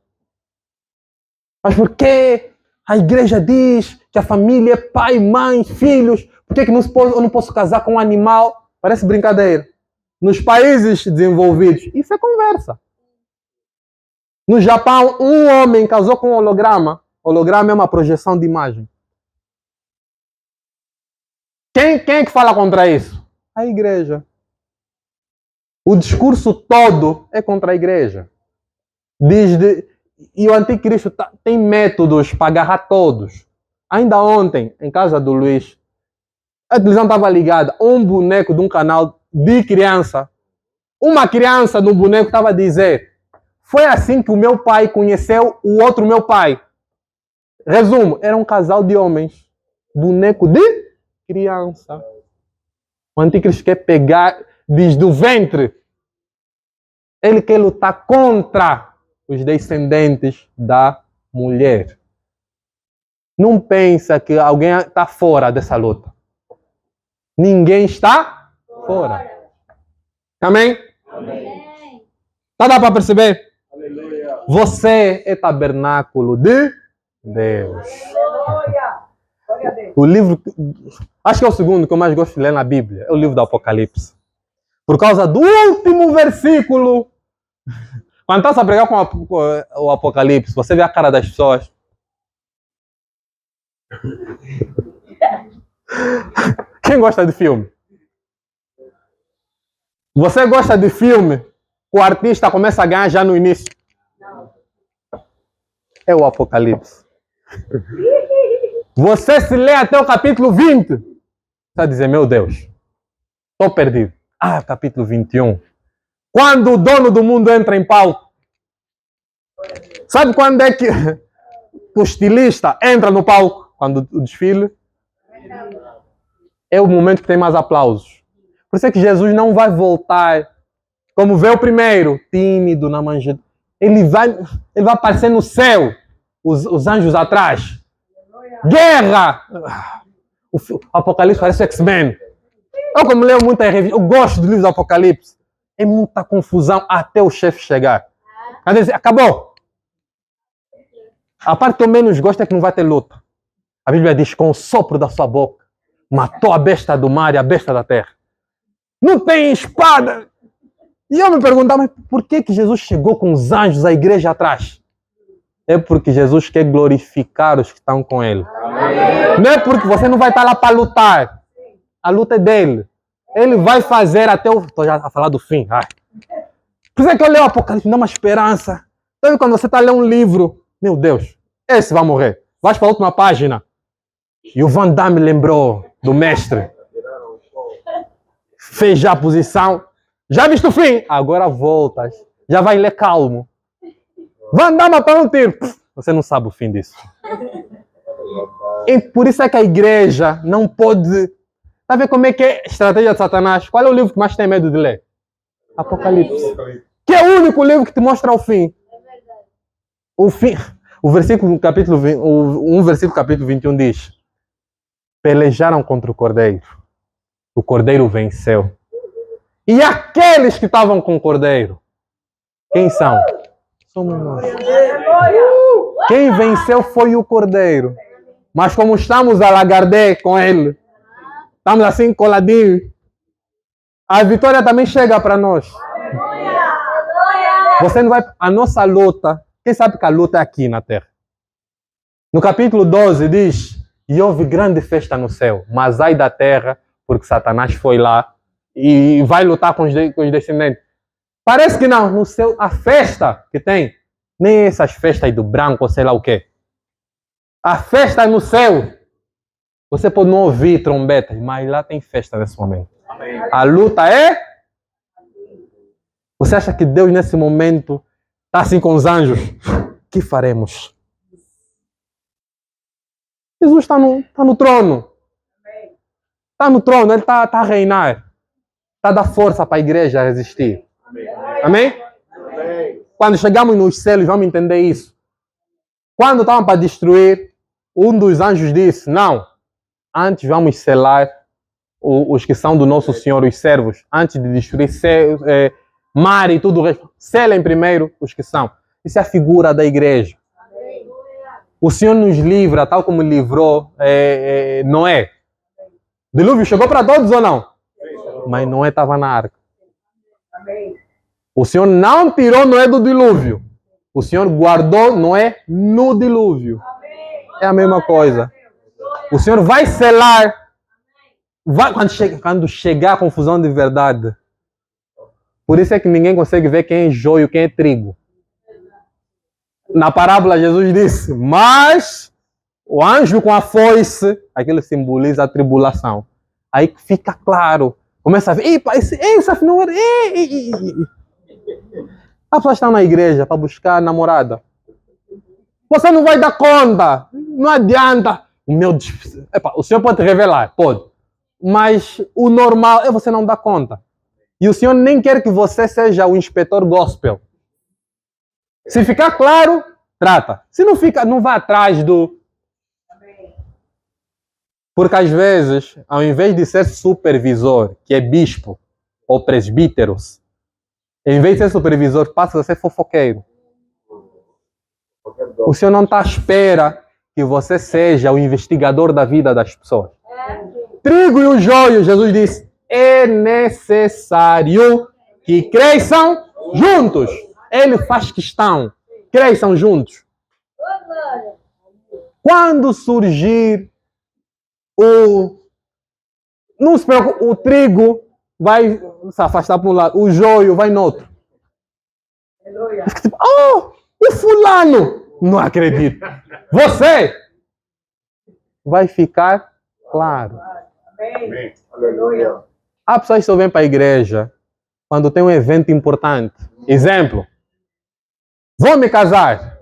Mas por que a igreja diz que a família é pai, mãe, filhos? Por que eu não posso casar com um animal? Parece brincadeira. Nos países desenvolvidos, isso é conversa. No Japão, um homem casou com um holograma. Holograma é uma projeção de imagem. Quem é que fala contra isso? A igreja. O discurso todo é contra a igreja. E o anticristo tem métodos para agarrar todos. Ainda ontem, em casa do Luiz, a televisão estava ligada, um boneco de um canal de criança. Uma criança no boneco estava a dizer: foi assim que o meu pai conheceu o outro meu pai. Resumo, era um casal de homens. Boneco de criança. O anticristo quer pegar desde o ventre. Ele quer lutar contra os descendentes da mulher. Não pensa que alguém está fora dessa luta. Ninguém está fora. Amém? Amém. Tá dá para perceber? Aleluia. Você é tabernáculo de Deus. Aleluia. Glória a Deus. O livro, acho que é o segundo que eu mais gosto de ler na Bíblia, é o livro do Apocalipse. Por causa do último versículo. Quando está a pregar com o Apocalipse, você vê a cara das pessoas. Quem gosta de filme? Você gosta de filme que o artista começa a ganhar já no início? Não. É o Apocalipse. Você se lê até o capítulo 20. Você vai dizer, meu Deus, estou perdido. Capítulo 21. Quando o dono do mundo entra em palco. Sabe quando é que o estilista entra no palco? Quando o desfile? É o momento que tem mais aplausos. Por isso é que Jesus não vai voltar como veio primeiro, tímido na manjedoura. Ele vai aparecer no céu, os anjos atrás. Guerra! O Apocalipse parece X-Men. Eu, como leio muita revista, eu gosto do livro do Apocalipse. É muita confusão até o chefe chegar. Acabou. A parte que eu menos gosto é que não vai ter luta. A Bíblia diz, com o sopro da sua boca, matou a besta do mar e a besta da terra. Não tem espada. E eu me perguntava, mas por que Jesus chegou com os anjos, a igreja atrás? É porque Jesus quer glorificar os que estão com ele. Amém. Não é porque você não vai estar lá para lutar. A luta é dele. Ele vai fazer até o... Estou já a falar do fim. Ai. Por isso é que eu leio o Apocalipse, me dá uma esperança. Então, quando você está lendo um livro, meu Deus, esse vai morrer. Vai para a última página. E o Van Damme lembrou do mestre. Fez já a posição. Já viste o fim? Agora voltas. Já vai ler calmo. Van Damme para um tiro. Você não sabe o fim disso. E por isso é que a igreja não pode... Está a ver como é que é a estratégia de Satanás? Qual é o livro que mais tem medo de ler? Apocalipse. Que é o único livro que te mostra o fim. O fim. O versículo capítulo 20, versículo capítulo 21 diz: pelejaram contra o Cordeiro. O Cordeiro venceu. E aqueles que estavam com o Cordeiro, quem são? Somos nós. Quem venceu foi o Cordeiro. Mas como estamos a lagarder com ele, estamos assim coladinhos, a vitória também chega para nós. Você não vai... A nossa luta, quem sabe que a luta é aqui na terra? No capítulo 12 diz: e houve grande festa no céu, mas ai da terra, porque Satanás foi lá e vai lutar com os descendentes. Parece que não, no céu, a festa que tem, nem essas festas aí do branco, ou sei lá o quê. A festa é no céu. Você pode não ouvir trombetas, mas lá tem festa nesse momento. Amém. A luta é... Você acha que Deus nesse momento está assim com os anjos? O que faremos? Jesus está no trono. Está no trono, ele está a reinar. Está a dar força para a igreja resistir. Amém? Amém? Quando chegamos nos céus, vamos entender isso. Quando estavam para destruir, um dos anjos disse: não, antes vamos selar os que são do nosso Senhor, os servos, antes de destruir mar e tudo o resto. Selem primeiro os que são. Isso é a figura da igreja. O Senhor nos livra, tal como livrou Noé. O dilúvio chegou para todos ou não? Mas Noé estava na arca. O Senhor não tirou Noé do dilúvio. O Senhor guardou Noé no dilúvio. É a mesma coisa. O Senhor vai selar. Quando chegar a confusão de verdade. Por isso é que ninguém consegue ver quem é joio, quem é trigo. Na parábola Jesus disse: mas o anjo com a foice, aquilo simboliza a tribulação. Aí fica claro. Começa a ver, esse não era... As pessoas estão na igreja para buscar namorada. Você não vai dar conta. Não adianta. O Senhor pode revelar, pode. Mas o normal é você não dar conta. E o Senhor nem quer que você seja o inspetor gospel. Se ficar claro, trata. Se não fica, não vá atrás do... Porque às vezes, ao invés de ser supervisor, que é bispo ou presbíteros, em vez de ser supervisor, passa a ser fofoqueiro. O Senhor não está à espera que você seja o investigador da vida das pessoas. Trigo e o joio, Jesus disse, é necessário que cresçam juntos. Ele faz questão. Cresçam juntos. Quando surgir não se preocupe, o trigo vai se afastar para um lado, o joio vai no outro. Oh, o fulano! Não acredito. Você vai ficar claro. Amém. Aleluia. Há pessoas que só vêm para a igreja quando tem um evento importante. Exemplo. Vou me casar.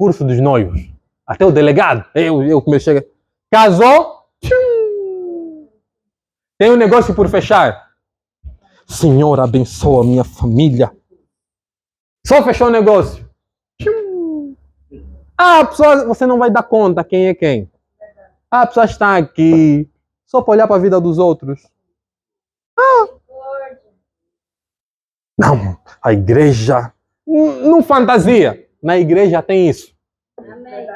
curso dos noivos. Até o delegado, eu como eu chego. Casou, tchum, tem um negócio por fechar. Senhor, abençoa a minha família. Só fechou o negócio. Tchum. A pessoa, você não vai dar conta quem é quem. A pessoa está aqui só para olhar para a vida dos outros. Não, a igreja não fantasia. Na igreja tem isso. Amém.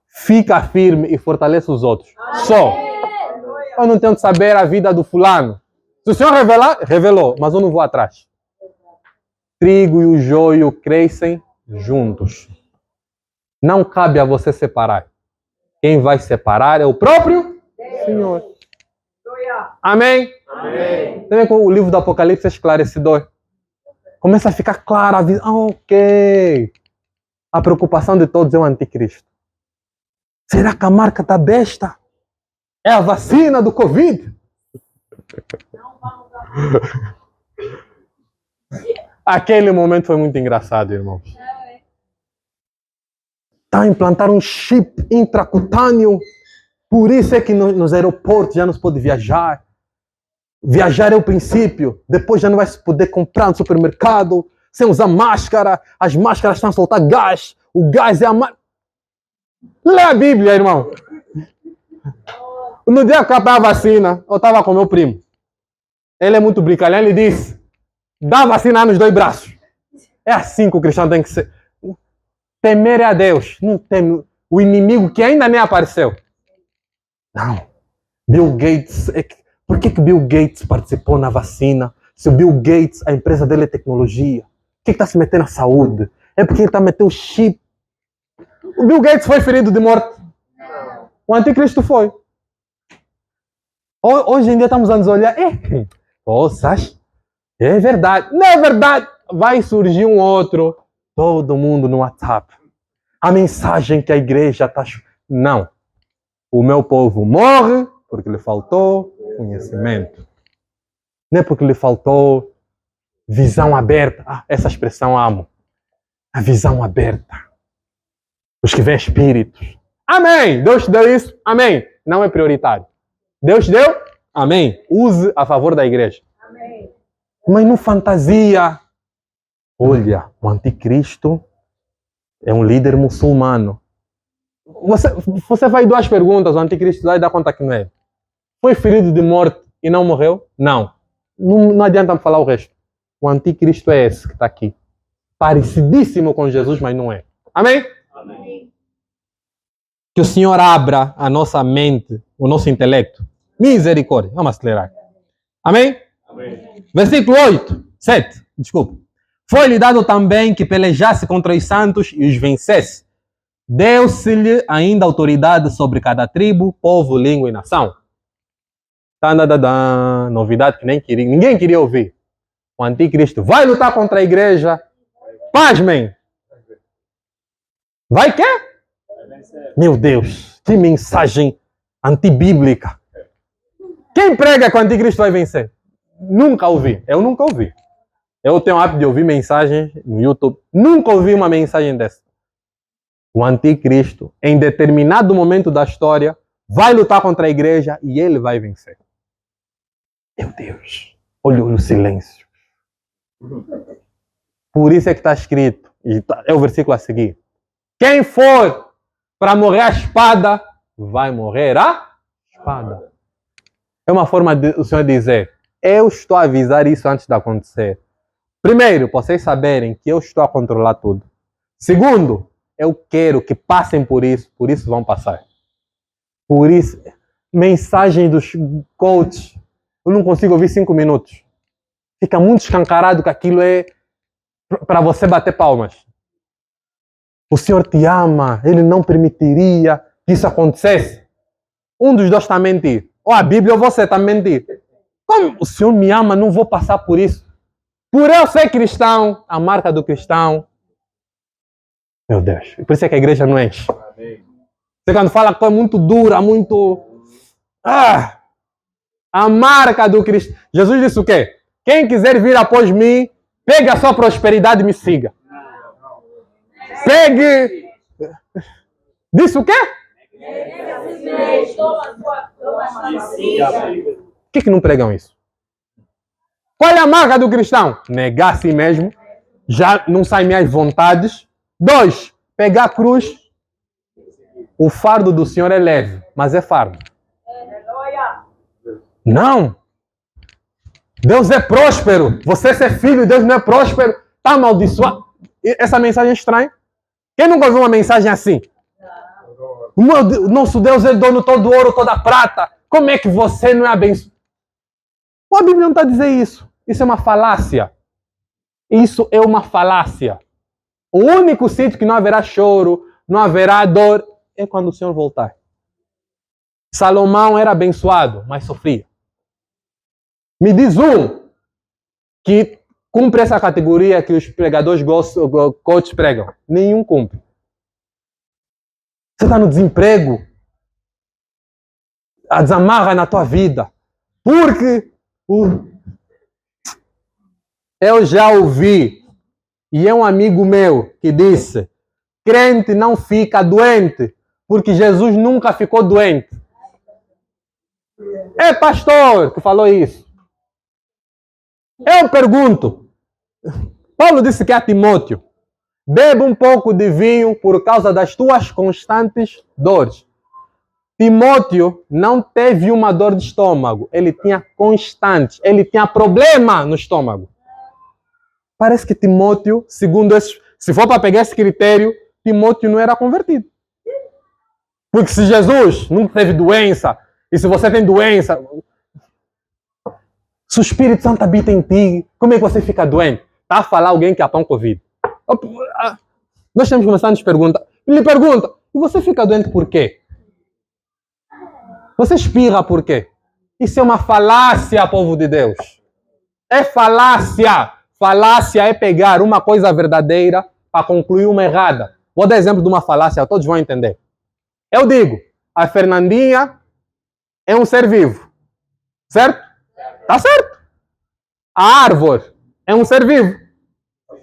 Fica firme e fortalece os outros. Só. Eu não tenho de saber a vida do fulano. Se o Senhor revelar, revelou, mas eu não vou atrás. Trigo e o joio crescem juntos. Não cabe a você separar. Quem vai separar é o próprio Senhor. Amém? Amém. Também com o livro do Apocalipse é esclarecedor. Começa a ficar clara a visão. Ok. A preocupação de todos é o anticristo. Será que a marca da besta é a vacina do Covid? Aquele momento foi muito engraçado, irmãos. Está a implantar um chip intracutâneo. Por isso é que nos aeroportos já não se pode viajar. Viajar é o princípio. Depois já não vai se poder comprar no supermercado sem usar máscara. As máscaras estão a soltar gás. O gás é a máscara. Lê a Bíblia, irmão. No dia que eu estava a vacina, eu estava com meu primo. Ele é muito brincalhão. Ele disse, dá a vacina nos 2 braços. É assim que o cristão tem que ser. Temer a Deus. Não teme o inimigo que ainda nem apareceu. Não. Bill Gates. Por que Bill Gates participou na vacina? Se o Bill Gates, a empresa dele é tecnologia. Por que está se metendo na saúde? É porque ele está metendo o chip. O Bill Gates foi ferido de morte. O anticristo foi. Hoje em dia estamos a nos olhar. Poças, é verdade. Não é verdade. Vai surgir um outro. Todo mundo no WhatsApp. A mensagem que a igreja está... Não. O meu povo morre porque lhe faltou conhecimento. Não é porque lhe faltou visão aberta. Essa expressão amo. A visão aberta. Os que veem espíritos. Amém. Deus te deu isso? Amém. Não é prioritário. Deus te deu? Amém. Use a favor da igreja. Amém. Mas não fantasia. Olha, o anticristo é um líder muçulmano. Você faz 2 perguntas, o anticristo vai dar conta que não é. Foi ferido de morte e não morreu? Não. Não adianta falar o resto. O anticristo é esse que está aqui. Parecidíssimo com Jesus, mas não é. Amém? Amém. Que o Senhor abra a nossa mente, o nosso intelecto. Misericórdia. Vamos acelerar. Amém? Amém. Versículo 7. Desculpa. Foi-lhe dado também que pelejasse contra os santos e os vencesse. Deu-se-lhe ainda autoridade sobre cada tribo, povo, língua e nação. Novidade que ninguém queria ouvir. O anticristo vai lutar contra a igreja. Pasmem. Vai quê? Meu Deus, que mensagem antibíblica. Quem prega que o anticristo vai vencer? Nunca ouvi. Eu nunca ouvi. Eu tenho o hábito de ouvir mensagens no YouTube. Nunca ouvi uma mensagem dessa. O anticristo, em determinado momento da história, vai lutar contra a igreja e ele vai vencer. Meu Deus. Olha o silêncio. Por isso é que está escrito, é o versículo a seguir. Quem for para morrer a espada, vai morrer a espada. É uma forma de o Senhor dizer, eu estou a avisar isso antes de acontecer. Primeiro, vocês saberem que eu estou a controlar tudo. Segundo, eu quero que passem por isso vão passar. Por isso, mensagem dos coaches, eu não consigo ouvir 5 minutos. Fica muito escancarado que aquilo é para você bater palmas. O Senhor te ama, Ele não permitiria que isso acontecesse. Um dos 2 está a mentir. Ou a Bíblia ou você está a mentir. Como o Senhor me ama, não vou passar por isso. Por eu ser cristão, a marca do cristão. Meu Deus, por isso é que a igreja não enche. Você quando fala coisa muito dura, muito... a marca do cristão. Jesus disse o quê? Quem quiser vir após mim, pegue a sua prosperidade e me siga. Pegue Disse o quê? Por que não pregam isso? Qual é a marca do cristão? Negar a si mesmo. Já não saem minhas vontades. 2, pegar a cruz. O fardo do Senhor é leve, mas é fardo. Não. Deus é próspero. Você ser filho de Deus não é próspero. Está amaldiçoado. Essa mensagem é estranha. Quem nunca ouviu uma mensagem assim? O nosso Deus é dono de todo ouro, toda prata. Como é que você não é abençoado? A Bíblia não está a dizer isso. Isso é uma falácia. Isso é uma falácia. O único sítio que não haverá choro, não haverá dor, é quando o Senhor voltar. Salomão era abençoado, mas sofria. Me diz um que cumpre essa categoria que os pregadores coaches pregam. Nenhum cumpre. Você está no desemprego. A desamarra na tua vida. Porque eu já ouvi, e é um amigo meu que disse, crente não fica doente, porque Jesus nunca ficou doente. É pastor que falou isso. Eu pergunto, Paulo disse que a Timóteo, beba um pouco de vinho por causa das tuas constantes dores. Timóteo não teve uma dor de estômago, ele tinha constantes, ele tinha problema no estômago. Parece que Timóteo, segundo esse, se for para pegar esse critério, Timóteo não era convertido. Porque se Jesus não teve doença, e se você tem doença, se o Espírito Santo habita em ti, como é que você fica doente? Está a falar alguém que é pão Covid. Nós temos que começar a nos perguntar. Ele pergunta, e você fica doente por quê? Você espirra por quê? Isso é uma falácia, povo de Deus. É falácia. Falácia é pegar uma coisa verdadeira para concluir uma errada. Vou dar exemplo de uma falácia, todos vão entender. Eu digo, a Fernandinha é um ser vivo. Certo? Tá certo. A árvore é um ser vivo.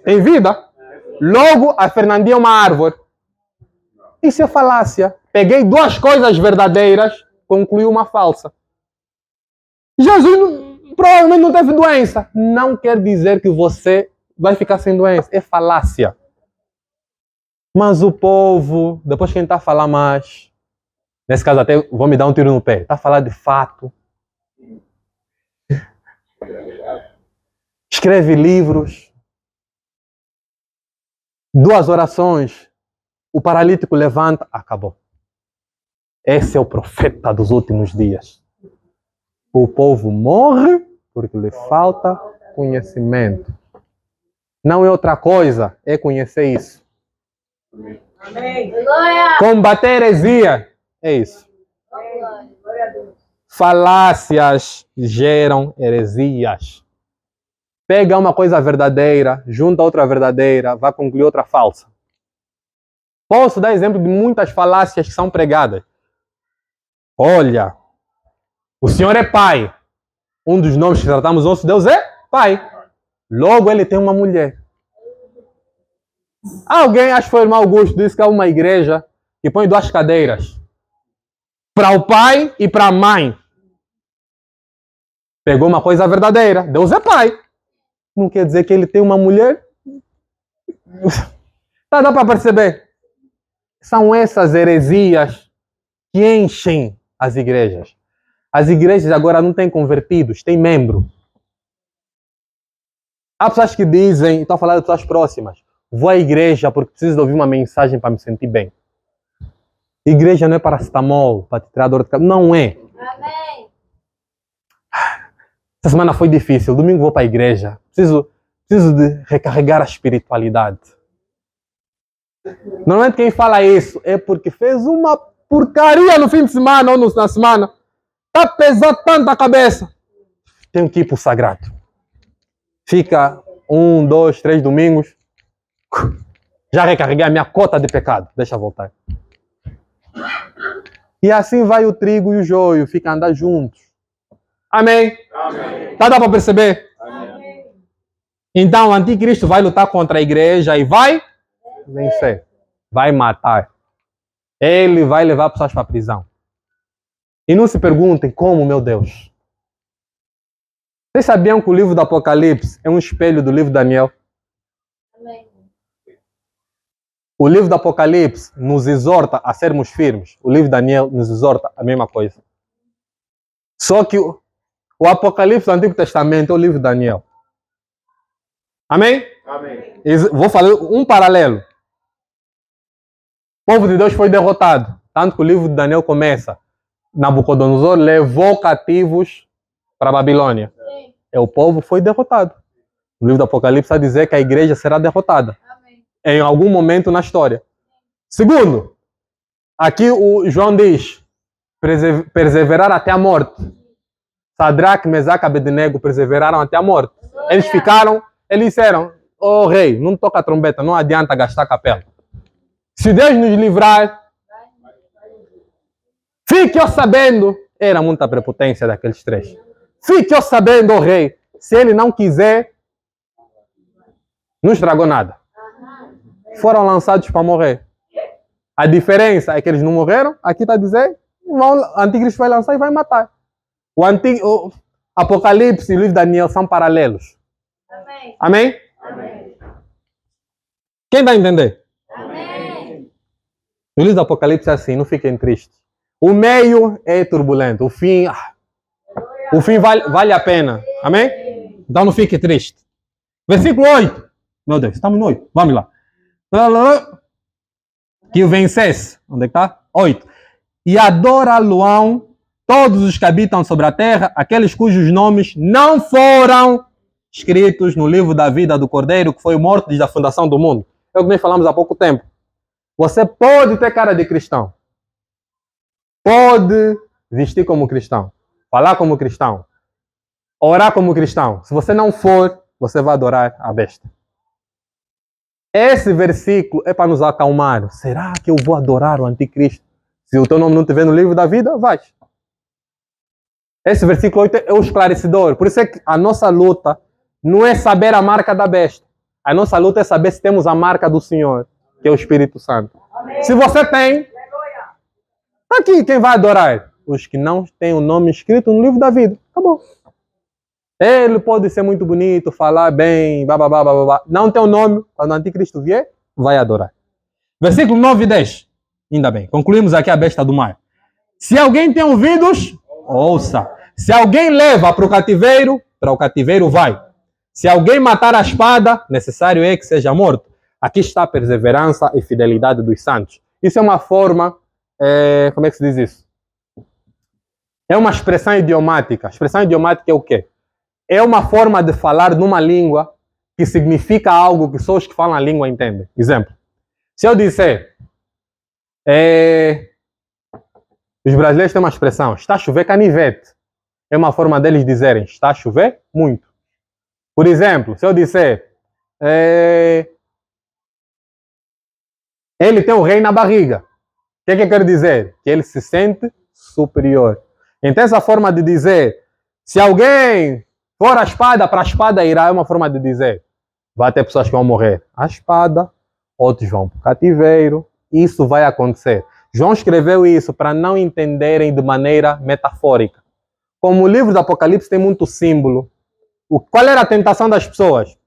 Tem vida. Logo, a Fernandinha é uma árvore. Isso é falácia. Peguei duas coisas verdadeiras, concluí uma falsa. Jesus provavelmente não teve doença. Não quer dizer que você vai ficar sem doença. É falácia. Mas o povo, depois que a gente está a falar mais, nesse caso até vou me dar um tiro no pé, está a falar de fato. Escreve livros. 2 orações. O paralítico levanta. Acabou. Esse é o profeta dos últimos dias. O povo morre porque lhe falta conhecimento. Não é outra coisa, é conhecer isso. Amém. Combater heresia é isso. Falácias geram heresias. Pega uma coisa verdadeira, junta outra verdadeira, vai concluir outra falsa. Posso dar exemplo de muitas falácias que são pregadas. Olha, o Senhor é Pai. Um dos nomes que tratamos nosso Deus é Pai. Logo, ele tem uma mulher. Alguém, acho que foi o irmão Augusto, disse que é uma igreja que põe 2 cadeiras. Para o pai e para a mãe. Pegou uma coisa verdadeira. Deus é Pai. Não quer dizer que ele tem uma mulher. Dá para perceber? São essas heresias que enchem as igrejas. As igrejas agora não têm convertidos, têm membro. Há pessoas que dizem, estão falando de pessoas próximas, vou à igreja porque preciso de ouvir uma mensagem para me sentir bem. Igreja não é paracetamol, para te tirar dor de cabeça. Não é. Amém. Essa semana foi difícil, domingo vou para a igreja. Preciso de recarregar a espiritualidade. Normalmente quem fala isso é porque fez uma porcaria no fim de semana ou na semana. Está pesando tanto a cabeça. Tem um tipo sagrado. Fica 1, 2, 3 domingos. Já recarreguei a minha cota de pecado. Deixa eu voltar. E assim vai o trigo e o joio. Fica a andar juntos. Amém? Amém. Dá para perceber? Amém. Então o anticristo vai lutar contra a igreja e vai vencer. vai matar. Ele vai levar pessoas para a prisão. E não se perguntem como, meu Deus. Vocês sabiam que o livro do Apocalipse é um espelho do livro de Daniel? Amém. O livro do Apocalipse nos exorta a sermos firmes. O livro de Daniel nos exorta a mesma coisa. Só que o Apocalipse do Antigo Testamento é o livro de Daniel. Amém? Amém. Vou falar um paralelo. O povo de Deus foi derrotado. Tanto que o livro de Daniel começa. Nabucodonosor levou cativos para a Babilônia. O povo foi derrotado. O livro do Apocalipse está a dizer que a igreja será derrotada. Amém. Em algum momento na história. Segundo, aqui o João diz, perseverar até a morte. Sadraque, Mesaque e Abednego perseveraram até a morte. Eles disseram, oh rei, não toca a trombeta, não adianta gastar capela. Se Deus nos livrar, fique eu sabendo, era muita prepotência daqueles três. Fique eu sabendo, oh rei, se ele não quiser, não estragou nada. Foram lançados para morrer. A diferença é que eles não morreram, aqui está a dizer, o anticristo vai lançar e vai matar. O Apocalipse e o livro de Daniel são paralelos. Amém. Amém? Amém. Quem vai entender? Amém. O livro do Apocalipse é assim, não fiquem tristes. O meio é turbulento, o fim vale a pena. Amém? Então não fique triste. Versículo 8. Meu Deus, estamos no 8. Vamos lá. Que o vencesse. Onde está? 8. E adora-lo-ão todos os que habitam sobre a terra, aqueles cujos nomes não foram escritos no livro da vida do Cordeiro, que foi morto desde a fundação do mundo. É o que nós falamos há pouco tempo. Você pode ter cara de cristão. Pode vestir como cristão. Falar como cristão. Orar como cristão. Se você não for, você vai adorar a besta. Esse versículo é para nos acalmar. Será que eu vou adorar o anticristo? Se o teu nome não estiver no livro da vida, vai. Esse versículo 8 é o esclarecedor. Por isso é que a nossa luta não é saber a marca da besta. A nossa luta é saber se temos a marca do Senhor, que é o Espírito Santo. Amém. Se você tem, está aqui quem vai adorar. Os que não têm o nome escrito no livro da vida. Acabou. Ele pode ser muito bonito, falar bem, bababá, bababá. Não tem o nome, quando o anticristo vier, vai adorar. Versículo 9 e 10. Ainda bem, concluímos aqui a besta do mar. Se alguém tem ouvidos, ouça. Se alguém leva para o cativeiro vai. Se alguém matar a espada, necessário é que seja morto. Aqui está a perseverança e fidelidade dos santos. Isso é uma forma, como é que se diz isso? É uma expressão idiomática. A expressão idiomática é o quê? É uma forma de falar numa língua que significa algo que só os que falam a língua entendem. Exemplo. Se eu disser, os brasileiros têm uma expressão, está a chover canivete. É uma forma deles dizerem, está a chover muito. Por exemplo, se eu disser, ele tem um rei na barriga. O que eu quero dizer? Que ele se sente superior. Então essa forma de dizer, se alguém for a espada, para a espada irá, é uma forma de dizer, vai ter pessoas que vão morrer à espada, outros vão para o cativeiro, isso vai acontecer. João escreveu isso para não entenderem de maneira metafórica. Como o livro do Apocalipse tem muito símbolo, qual era a tentação das pessoas?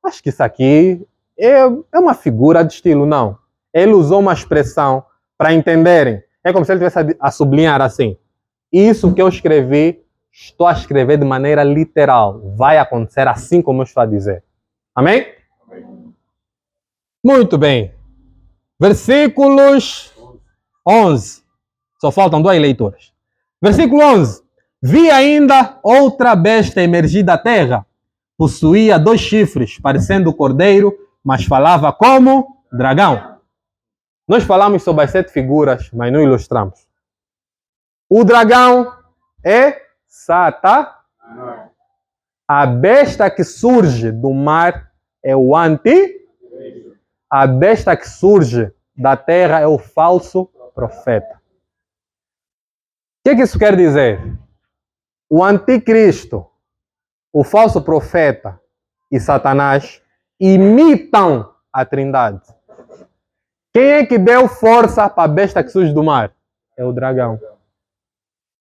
Acho que isso aqui é uma figura de estilo, não. Ele usou uma expressão para entenderem. É como se ele tivesse a sublinhar assim. Isso que eu escrevi, estou a escrever de maneira literal. Vai acontecer assim como eu estou a dizer. Amém? Amém. Muito bem. Versículos 11. Só faltam 2 leituras. Versículo 11. Vi ainda outra besta emergir da terra. Possuía 2 chifres, parecendo cordeiro, mas falava como dragão. Nós falamos sobre as 7 figuras, mas não ilustramos. O dragão é Satanás. A besta que surge do mar é o anticristo. A besta que surge da terra é o falso profeta. O que isso quer dizer? O anticristo, o falso profeta e Satanás imitam a Trindade. Quem é que deu força para a besta que surge do mar? É o dragão.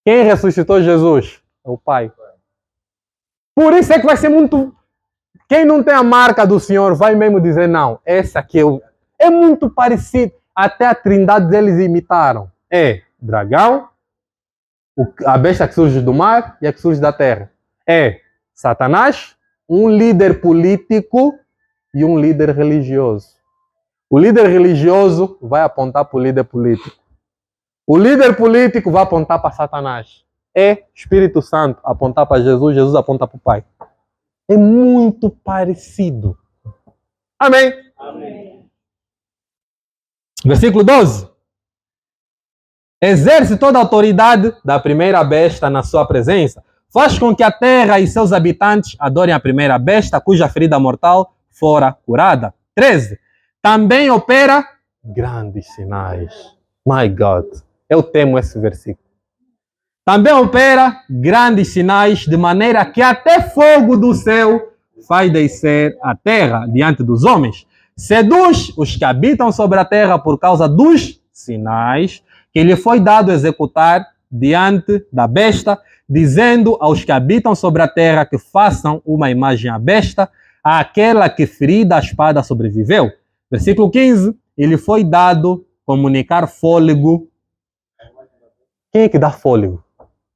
Quem ressuscitou Jesus? É o Pai. Por isso é que vai ser muito... Quem não tem a marca do Senhor vai mesmo dizer, não, esse aqui é muito parecido. Até a trindade deles imitaram. É dragão, a besta que surge do mar e a que surge da terra. É Satanás, um líder político e um líder religioso. O líder religioso vai apontar para o líder político. O líder político vai apontar para Satanás. É Espírito Santo apontar para Jesus, Jesus aponta para o Pai. É muito parecido. Amém? Amém. Versículo 12. Exerce toda a autoridade da primeira besta na sua presença. Faz com que a terra e seus habitantes adorem a primeira besta, cuja ferida mortal fora curada. 13. Também opera grandes sinais. My God. Eu temo esse versículo. Também opera grandes sinais, de maneira que até fogo do céu faz descer a terra diante dos homens. Seduz os que habitam sobre a terra por causa dos sinais que lhe foi dado executar diante da besta, dizendo aos que habitam sobre a terra que façam uma imagem à besta, àquela que ferida a espada sobreviveu. Versículo 15. E lhe foi dado comunicar fôlego. Quem é que dá fôlego?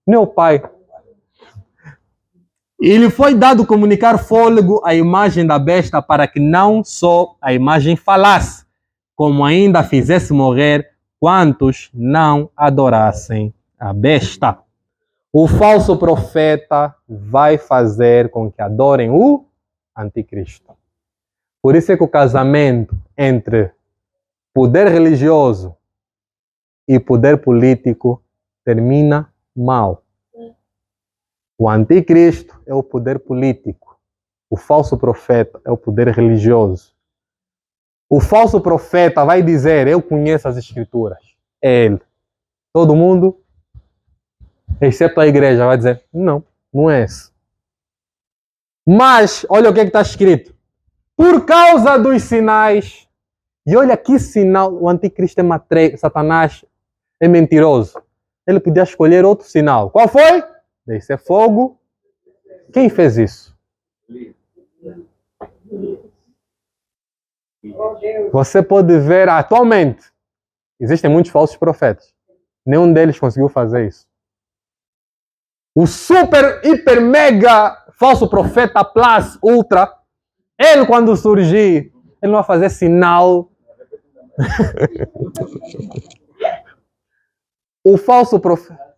Meu Pai. E lhe foi dado comunicar fôlego à imagem da besta, para que não só a imagem falasse, como ainda fizesse morrer quantos não adorassem a besta. O falso profeta vai fazer com que adorem o anticristo. Por isso é que o casamento entre poder religioso e poder político termina mal. O anticristo é o poder político. O falso profeta é o poder religioso. O falso profeta vai dizer, eu conheço as escrituras. É ele. Todo mundo, exceto a igreja, vai dizer, não, não é esse. Mas, olha o que está escrito. Por causa dos sinais, e olha que sinal, o anticristo é matreiro, Satanás é mentiroso. Ele podia escolher outro sinal. Qual foi? Descer fogo. Quem fez isso? Você pode ver atualmente, existem muitos falsos profetas. Nenhum deles conseguiu fazer isso. O super, hiper, mega falso profeta plus, ultra, ele quando surgir, ele não vai fazer sinal. O falso profeta.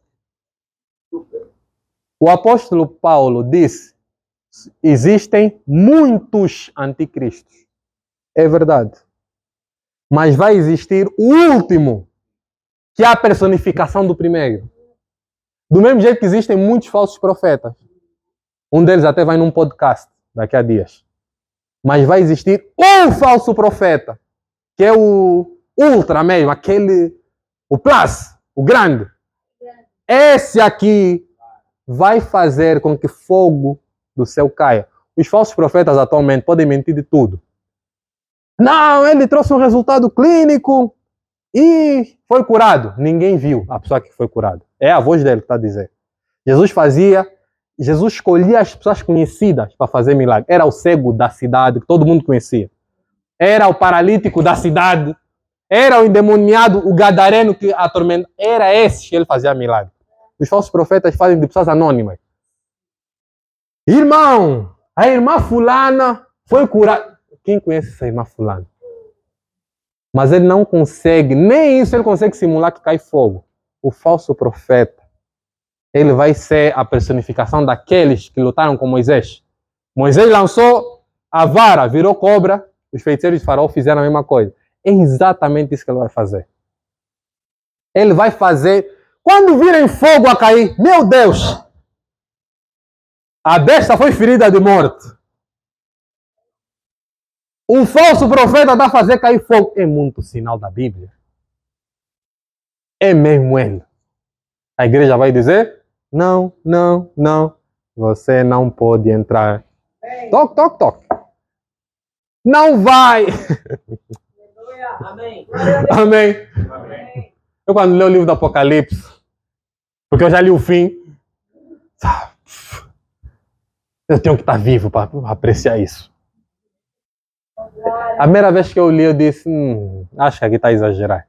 O apóstolo Paulo disse, existem muitos anticristos. É verdade. Mas vai existir o último, que é a personificação do primeiro. Do mesmo jeito que existem muitos falsos profetas. Um deles até vai num podcast daqui a dias. Mas vai existir um falso profeta, que é o ultra mesmo, aquele, o plus, o grande. Esse aqui vai fazer com que fogo do céu caia. Os falsos profetas atualmente podem mentir de tudo. Não, ele trouxe um resultado clínico e foi curado. Ninguém viu a pessoa que foi curada. É a voz dele que está a dizer. Jesus escolhia as pessoas conhecidas para fazer milagre. Era o cego da cidade, que todo mundo conhecia. Era o paralítico da cidade. Era o endemoniado, o gadareno que atormenta. Era esse que ele fazia milagre. Os falsos profetas fazem de pessoas anônimas. Irmão, a irmã fulana foi curada. Quem conhece essa irmã fulana? Mas ele não consegue, nem isso ele consegue simular que cai fogo. O falso profeta, ele vai ser a personificação daqueles que lutaram com Moisés. Moisés lançou a vara, virou cobra, os feiticeiros de Faraó fizeram a mesma coisa. É exatamente isso que ele vai fazer. Ele vai fazer, quando virem fogo a cair, meu Deus, a besta foi ferida de morte. Um falso profeta dá a fazer cair fogo. É muito sinal da Bíblia. É mesmo ele. A igreja vai dizer, não, não, não, você não pode entrar. Toque, toque, toque. Não vai. Amém. Amém. Eu quando leio o livro do Apocalipse, porque eu já li o fim, eu tenho que estar vivo para apreciar isso. A primeira vez que eu li, eu disse, acho que aqui está a exagerar.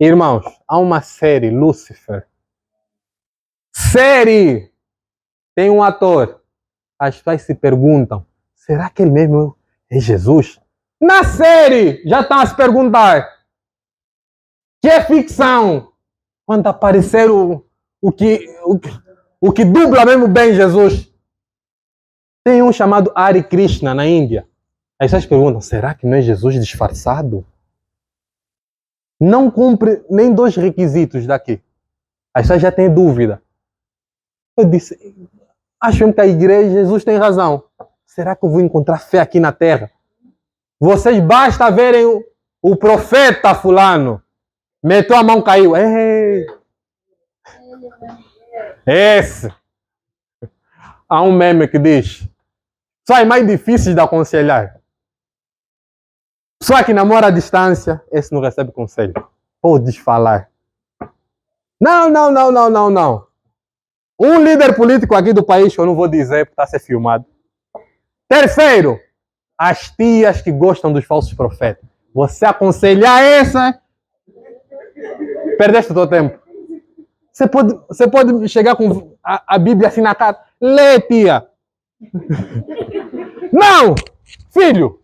Irmãos, há uma série, Lúcifer. Série! Tem um ator. As pessoas se perguntam, será que ele mesmo é Jesus? Na série, já estão a se perguntar. Que é ficção? Quando aparecer o que dubla mesmo bem Jesus. Tem um chamado Hare Krishna na Índia. As pessoas perguntam, será que não é Jesus disfarçado? Não cumpre nem 2 requisitos daqui. As pessoas já têm dúvida. Eu disse, acho mesmo que a igreja, Jesus tem razão. Será que eu vou encontrar fé aqui na terra? Vocês basta verem o profeta fulano. Meteu a mão, caiu. Ei. Esse. Há um meme que diz, só é mais difícil de aconselhar. Pessoa que namora à distância, esse não recebe conselho. Podes falar. Não. Um líder político aqui do país, que eu não vou dizer porque está a ser filmado. Terceiro, as tias que gostam dos falsos profetas. Você aconselhar essa, perdeste o teu tempo. Você pode chegar com a Bíblia assim na cara. Lê, tia. Não! Filho,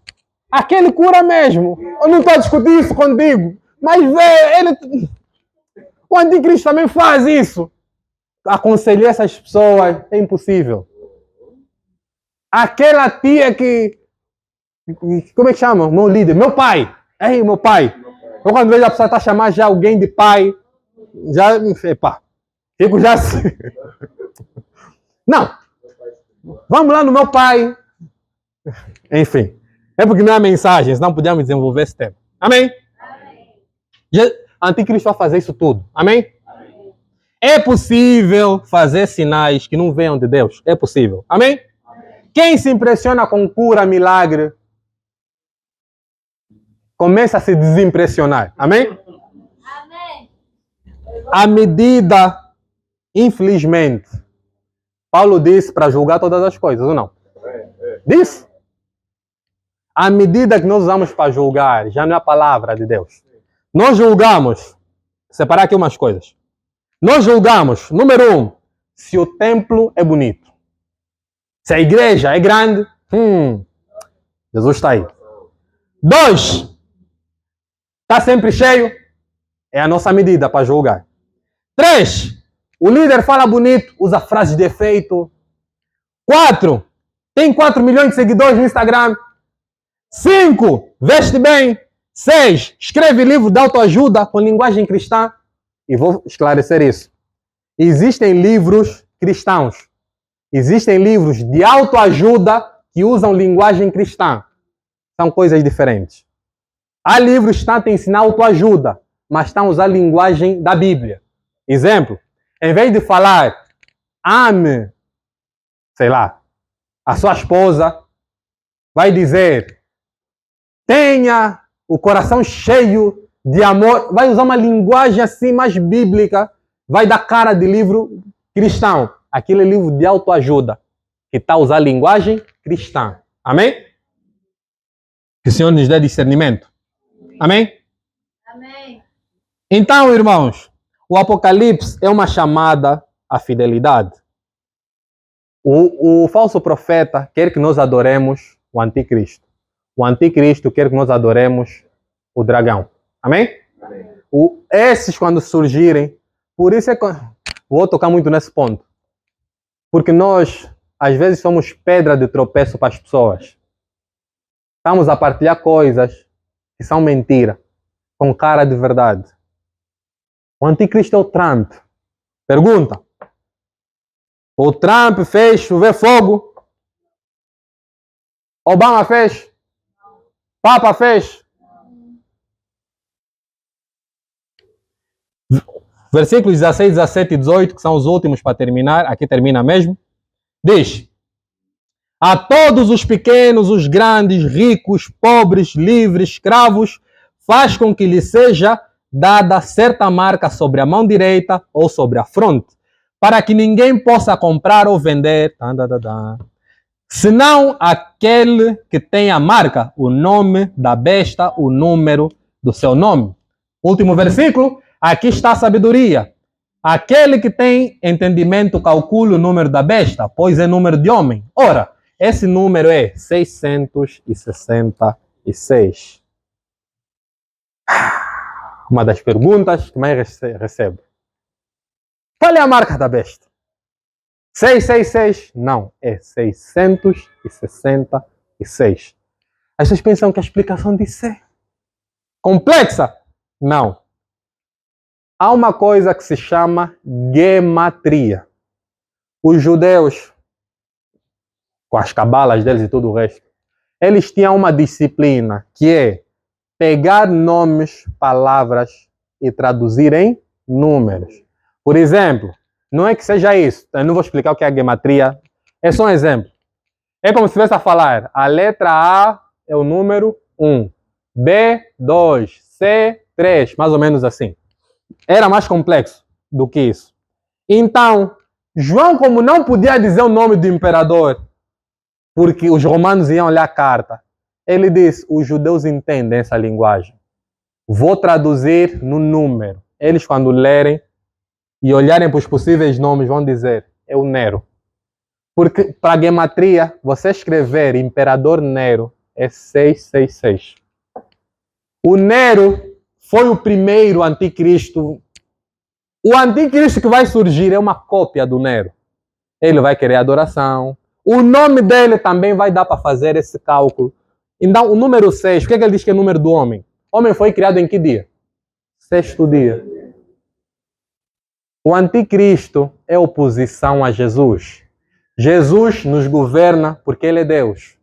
aquele cura mesmo. Eu não estou a discutir isso contigo. Mas vê, o anticristo também faz isso. Aconselhar essas pessoas é impossível. Aquela tia que... Como é que chama? Meu líder. Meu pai. Ei, meu pai. Eu quando vejo a pessoa tá chamando já alguém de pai, já... Epa. Fico já assim. Não. Vamos lá no meu pai. Enfim. É porque não é mensagem, senão podíamos desenvolver esse tema. Amém? Amém. Anticristo vai fazer isso tudo. Amém? Amém? É possível fazer sinais que não venham de Deus. É possível. Amém? Amém? Quem se impressiona com cura, milagre, começa a se desimpressionar. Amém? Amém. À medida, infelizmente, Paulo disse para julgar todas as coisas, ou não? Disse? À medida que nós usamos para julgar, já não é a palavra de Deus. Nós julgamos, separar aqui umas coisas. Nós julgamos, número 1, se o templo é bonito. Se a igreja é grande, Jesus está aí. 2, está sempre cheio, é a nossa medida para julgar. 3, o líder fala bonito, usa frases de efeito. 4, tem 4 milhões de seguidores no Instagram. 5, veste bem. 6, escreve livro de autoajuda com linguagem cristã. E vou esclarecer isso. Existem livros cristãos. Existem livros de autoajuda que usam linguagem cristã. São coisas diferentes. Há livros que estão a ensinar autoajuda, mas estão a usar a linguagem da Bíblia. Exemplo, em vez de falar ame, sei lá, a sua esposa, vai dizer tenha o coração cheio de amor, vai usar uma linguagem assim mais bíblica, vai dar cara de livro cristão. Aquele é livro de autoajuda, que está a usar a linguagem cristã. Amém? Que o Senhor nos dê discernimento. Amém? Amém. Então, irmãos, o Apocalipse é uma chamada à fidelidade. O falso profeta quer que nós adoremos o anticristo. O anticristo quer que nós adoremos o dragão. Amém? Amém. Esses quando surgirem, por isso é que vou tocar muito nesse ponto. Porque nós, às vezes, somos pedra de tropeço para as pessoas. Estamos a partilhar coisas que são mentira, com cara de verdade. O anticristo é o Trump. Pergunta. O Trump fez chover fogo? Obama fez? Papa fez? Versículos 16, 17 e 18, que são os últimos para terminar, aqui termina mesmo, diz: a todos os pequenos, os grandes, ricos, pobres, livres, escravos, faz com que lhe seja dada certa marca sobre a mão direita ou sobre a fronte, para que ninguém possa comprar ou vender, senão aquele que tem a marca, o nome da besta, o número do seu nome. Último versículo, aqui está a sabedoria. Aquele que tem entendimento calcula o número da besta, pois é número de homem. Ora, esse número é 666. Uma das perguntas que mais recebo. Qual é a marca da besta? 666? Não, é 666. As pessoas pensam que a explicação disso é complexa. Não. Há uma coisa que se chama gematria. Os judeus, com as cabalas deles e tudo o resto, eles tinham uma disciplina que é pegar nomes, palavras e traduzir em números. Por exemplo, não é que seja isso. Eu não vou explicar o que é a gematria. É só um exemplo. É como se estivesse a falar. A letra A é o número 1. B, 2. C, 3. Mais ou menos assim. Era mais complexo do que isso. Então, João, como não podia dizer o nome do imperador, porque os romanos iam olhar a carta, ele disse, os judeus entendem essa linguagem. Vou traduzir no número. Eles, quando lerem e olharem para os possíveis nomes, vão dizer, é o Nero. Porque para a gematria, você escrever Imperador Nero é 666. O Nero foi o primeiro anticristo. O anticristo que vai surgir é uma cópia do Nero. Ele vai querer adoração. O nome dele também vai dar para fazer esse cálculo. Então, o número 6, o que é que ele diz que é o número do homem? O homem foi criado em que dia? 6º dia. O anticristo é oposição a Jesus. Jesus nos governa porque ele é Deus.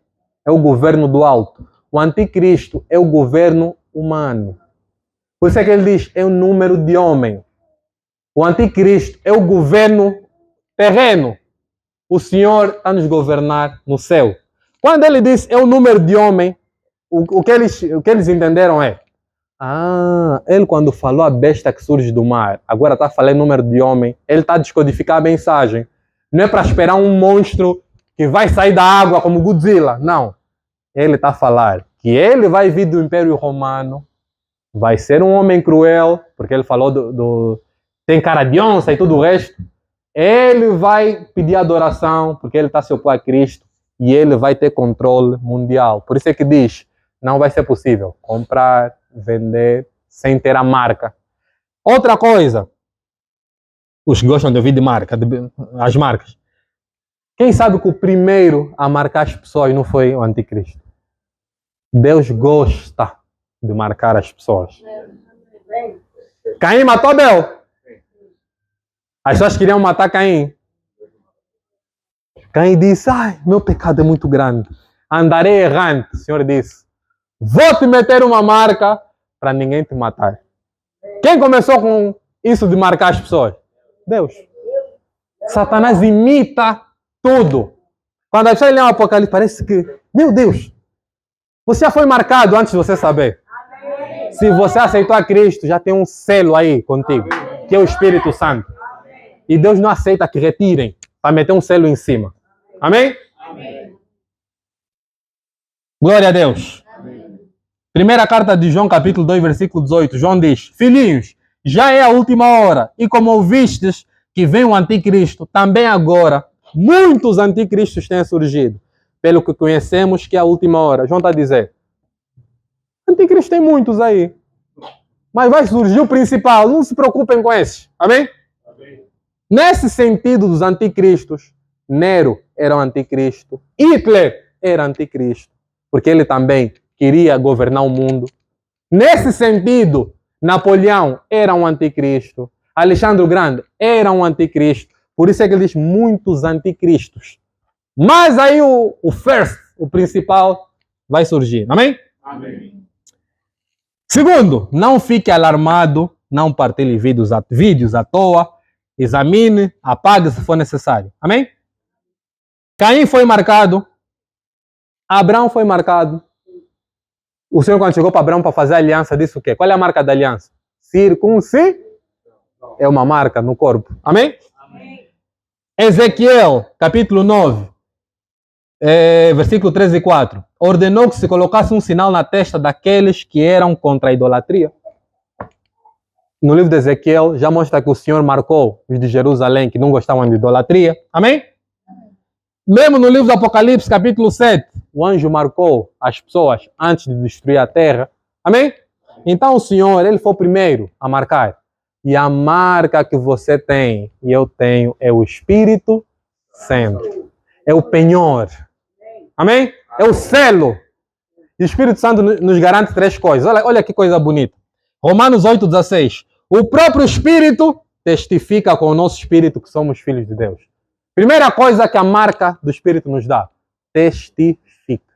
É o governo do alto. O anticristo é o governo humano. Por isso é que ele diz, é o número de homem. O anticristo é o governo terreno. O Senhor está nos governar no céu. Quando ele diz é o número de homem, o que eles entenderam é, ele quando falou a besta que surge do mar, agora está falando número de homem, ele está a descodificar a mensagem. Não é para esperar um monstro que vai sair da água como Godzilla. Não. Ele está a falar que ele vai vir do Império Romano, vai ser um homem cruel, porque ele falou tem cara de onça e tudo o resto. Ele vai pedir adoração, porque ele está a se opor a Cristo, e ele vai ter controle mundial. Por isso é que diz, não vai ser possível comprar, vender, sem ter a marca. Outra coisa, os que gostam de ouvir de marca, as marcas. Quem sabe que o primeiro a marcar as pessoas não foi o anticristo? Deus gosta de marcar as pessoas. Caim matou Abel. As pessoas queriam matar Caim. Caim disse, meu pecado é muito grande. Andarei errante. O Senhor disse, vou te meter uma marca para ninguém te matar. Quem começou com isso de marcar as pessoas? Deus. Satanás imita tudo. Quando a pessoa lê o Apocalipse, parece que, meu Deus, você já foi marcado antes de você saber. Amém. Se você aceitou a Cristo, já tem um selo aí contigo, que é o Espírito Santo. E Deus não aceita que retirem para meter um selo em cima. Amém? Amém. Glória a Deus. Amém. Primeira carta de João, capítulo 2, versículo 18. João diz, filhinhos, já é a última hora. E como ouvistes que vem o anticristo, também agora muitos anticristos têm surgido. Pelo que conhecemos que é a última hora. João está a dizer, anticristo tem muitos aí. Mas vai surgir o principal. Não se preocupem com esses. Amém? Amém. Nesse sentido dos anticristos, Nero era um anticristo. Hitler era anticristo. Porque ele também queria governar o mundo. Nesse sentido, Napoleão era um anticristo. Alexandre o Grande era um anticristo. Por isso é que ele diz muitos anticristos. Mas aí o principal, vai surgir. Amém? Amém. Segundo, não fique alarmado, não partilhe vídeos à toa, examine, apague se for necessário. Amém? Caim foi marcado, Abraão foi marcado, O Senhor, quando chegou para Abraão para fazer a aliança, disse o quê? Qual é a marca da aliança? É uma marca no corpo. Amém? Amém. Ezequiel, capítulo 9, versículo 13 e 4. Ordenou que se colocasse um sinal na testa daqueles que eram contra a idolatria. No livro de Ezequiel, já mostra que o Senhor marcou os de Jerusalém que não gostavam de idolatria. Amém? Mesmo no livro do Apocalipse, capítulo 7, o anjo marcou as pessoas antes de destruir a terra. Amém? Então o Senhor, ele foi o primeiro a marcar. E a marca que você tem e eu tenho é o Espírito Santo. É o penhor. Amém? É o selo. E o Espírito Santo nos garante 3 coisas. Olha que coisa bonita. Romanos 8,16. O próprio Espírito testifica com o nosso Espírito que somos filhos de Deus. Primeira coisa que a marca do Espírito nos dá. Testifica.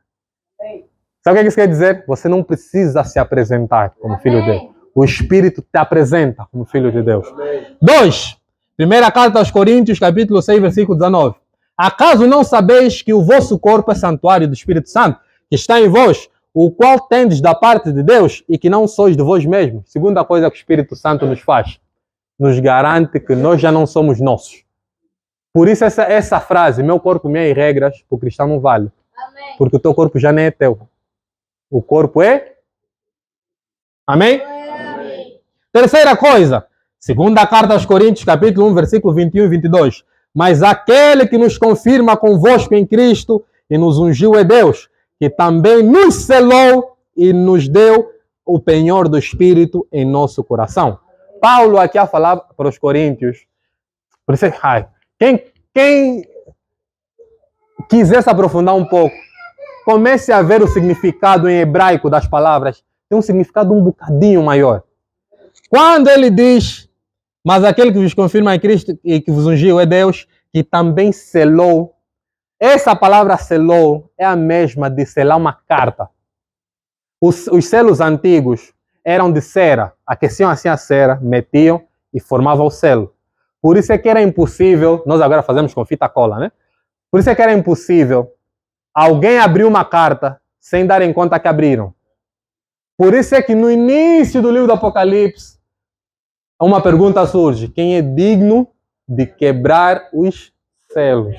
Sabe o que isso quer dizer? Você não precisa se apresentar como filho de Deus. O Espírito te apresenta como filho de Deus. 2. Primeira carta aos Coríntios, capítulo 6, versículo 19. Acaso não sabeis que o vosso corpo é santuário do Espírito Santo, que está em vós, o qual tendes da parte de Deus e que não sois de vós mesmos? Segunda coisa que o Espírito Santo nos faz. Nos garante que nós já não somos nossos. Por isso essa frase, meu corpo, minhas regras, para o cristão não vale. Amém. Porque o teu corpo já não é teu. O corpo é... Amém? Amém. Terceira coisa, segunda carta aos Coríntios, capítulo 1, versículo 21 e 22. Mas aquele que nos confirma convosco em Cristo e nos ungiu é Deus, que também nos selou e nos deu o penhor do Espírito em nosso coração. Paulo aqui a falar para os Coríntios. Por isso, quem quiser se aprofundar um pouco, comece a ver o significado em hebraico das palavras. Tem um significado um bocadinho maior. Quando ele diz, mas aquele que vos confirma em Cristo e que vos ungiu é Deus, que também selou. Essa palavra selou é a mesma de selar uma carta. Os selos antigos eram de cera. Aqueciam assim a cera, metiam e formavam o selo. Por isso é que era impossível, nós agora fazemos com fita cola, né? Por isso é que era impossível alguém abrir uma carta sem dar em conta que abriram. Por isso é que no início do livro do Apocalipse, uma pergunta surge. Quem é digno de quebrar os selos?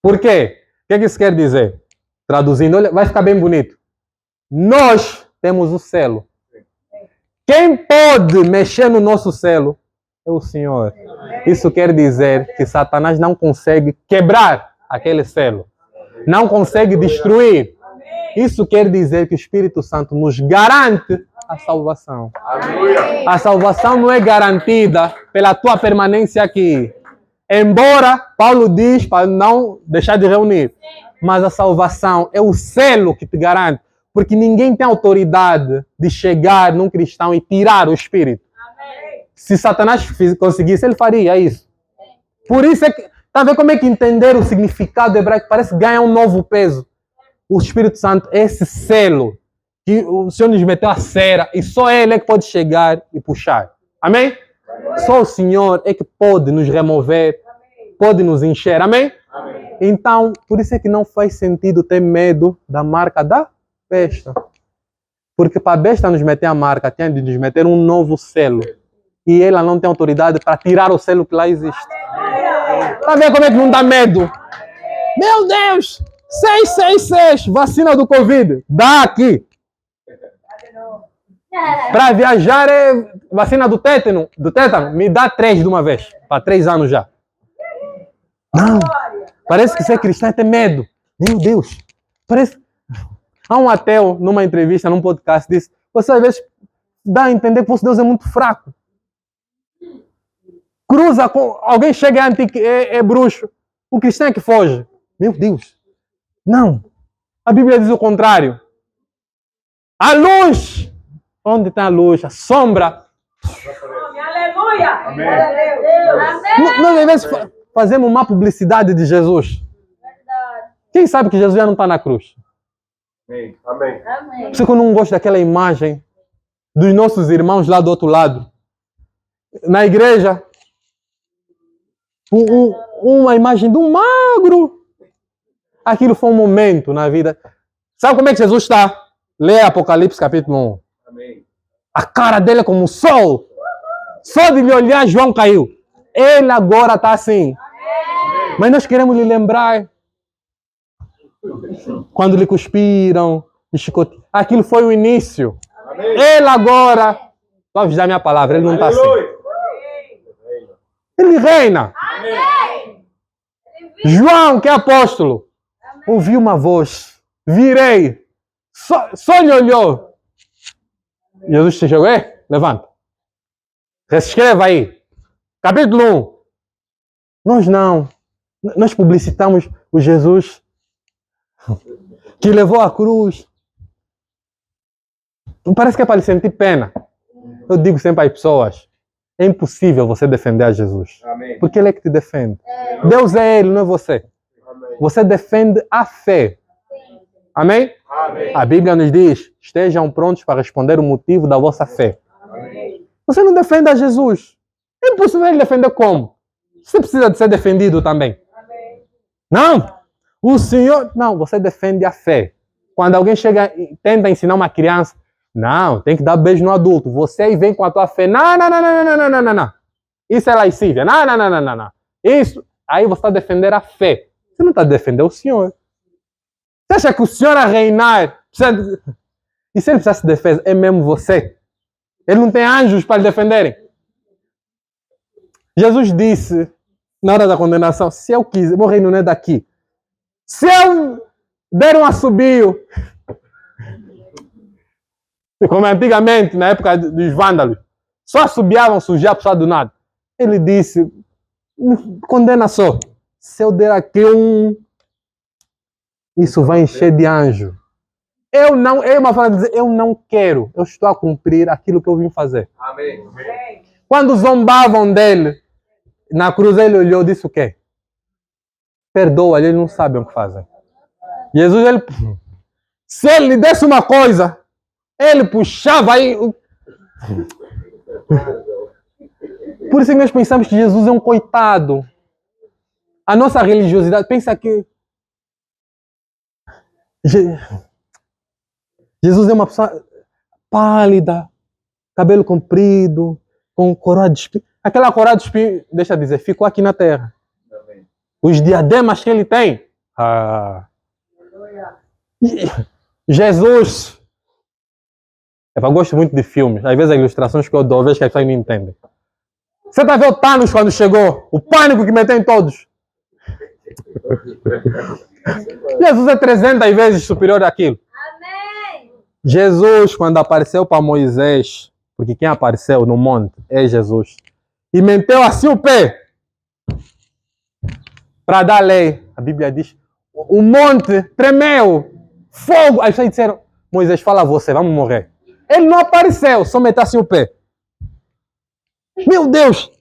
Por quê? O que isso quer dizer? Traduzindo, olha, vai ficar bem bonito. Nós temos o selo. Quem pode mexer no nosso selo é o Senhor. Isso quer dizer que Satanás não consegue quebrar aquele selo. Não consegue destruir. Isso quer dizer que o Espírito Santo nos garante a salvação. A salvação não é garantida pela tua permanência aqui. Embora Paulo diz para não deixar de reunir. Mas a salvação é o selo que te garante. Porque ninguém tem autoridade de chegar num cristão e tirar o Espírito. Se Satanás conseguisse, ele faria isso. Por isso é que... Está a ver como é que entender o significado hebraico parece que ganha um novo peso. O Espírito Santo é esse selo que o Senhor nos meteu a cera e só Ele é que pode chegar e puxar. Amém? Só o Senhor é que pode nos remover, pode nos encher. Amém? Então, por isso é que não faz sentido ter medo da marca da besta. Porque para a besta nos meter a marca, tem de nos meter um novo selo. E ela não tem autoridade para tirar o selo que lá existe. Está a ver como é que não dá medo? Meu Deus! 666, vacina do Covid. Dá aqui. Para viajar é vacina do tétano. Me dá 3 de uma vez. Para 3 anos já. Não. Parece que ser cristão é ter medo. Meu Deus. Parece... Há um ateu, numa entrevista, num podcast, disse: você às vezes dá a entender que o vosso Deus é muito fraco. Cruza com... Alguém chega e é bruxo. O cristão é que foge. Meu Deus. Não. A Bíblia diz o contrário. A luz. Onde está a luz? A sombra. Aleluia. Amém. Nós às vezes fazemos uma publicidade de Jesus. Quem sabe que Jesus já não está na cruz? Amém. Amém. Por isso que eu não gosto daquela imagem dos nossos irmãos lá do outro lado. Na igreja. Uma imagem de um magro. Aquilo foi um momento na vida. Sabe como é que Jesus está? Lê Apocalipse capítulo 1. Amém. A cara dele é como o sol. Só de lhe olhar, João caiu. Ele agora está assim. Mas nós queremos lhe lembrar. Quando lhe cuspiram, lhe chicotearam. Aquilo foi o início. Amém. Ele agora. Vou avisar minha palavra, ele não está assim. Aleluia. Ele reina. Amém. João, que é apóstolo, ouviu uma voz. Virei. Só lhe olhou. Jesus te chegou. Levanta. Escreva aí. Capítulo 1. Nós não. Nós publicitamos o Jesus que levou a cruz. Parece que é para lhe sentir pena. Eu digo sempre às pessoas, é impossível você defender a Jesus. Amém. Porque Ele é que te defende. Deus é Ele, não é você. Amém. Você defende a fé. Amém? Amém. A Bíblia nos diz, estejam prontos para responder o motivo da vossa fé. Amém. Você não defende a Jesus. É impossível Ele defender como? Você precisa de ser defendido também. Não. O Senhor... Não, você defende a fé. Quando alguém chega e tenta ensinar uma criança, não, tem que dar beijo no adulto. Você aí vem com a tua fé. Não, não, não, não, não, não, não, não, não. Isso é laicívia. Não, não, não, não, não, não. Isso. Aí você está defendendo a fé. Você não está defendendo o Senhor. Você acha que o Senhor a reinar precisa... E se ele precisasse de defesa, é mesmo você. Ele não tem anjos para lhe defenderem. Jesus disse, na hora da condenação, se eu quiser, meu reino não é daqui. Se eu der um assobio, como antigamente, na época dos vândalos, só assobiavam, sujar a pessoa do nada. Ele disse, condena só. Se eu der aqui isso vai encher de anjo. É uma forma de dizer, eu não quero, eu estou a cumprir aquilo que eu vim fazer. Amém. Quando zombavam dele, na cruz ele olhou e disse o quê? Perdoa, eles não sabem o que fazem. Jesus, se ele lhe desse uma coisa, ele puxava aí. Por isso que nós pensamos que Jesus é um coitado. A nossa religiosidade, pensa que Jesus é uma pessoa pálida, cabelo comprido, com coroa de espinho. Aquela coroa de espinho, deixa eu dizer, ficou aqui na terra. Amém. Os diademas que ele tem. Jesus. Eu gosto muito de filmes. Às vezes as ilustrações que eu dou, vejo que as pessoas não entendem. Você está vendo o Thanos quando chegou? O pânico que meteu em todos. Jesus é 300 vezes superior àquilo. Amém. Jesus, quando apareceu para Moisés, porque quem apareceu no monte é Jesus, e meteu assim o pé para dar lei. A Bíblia diz, o monte tremeu, fogo. Aí vocês disseram, Moisés, fala você, vamos morrer. Ele não apareceu, só meteu assim o pé. Meu Deus,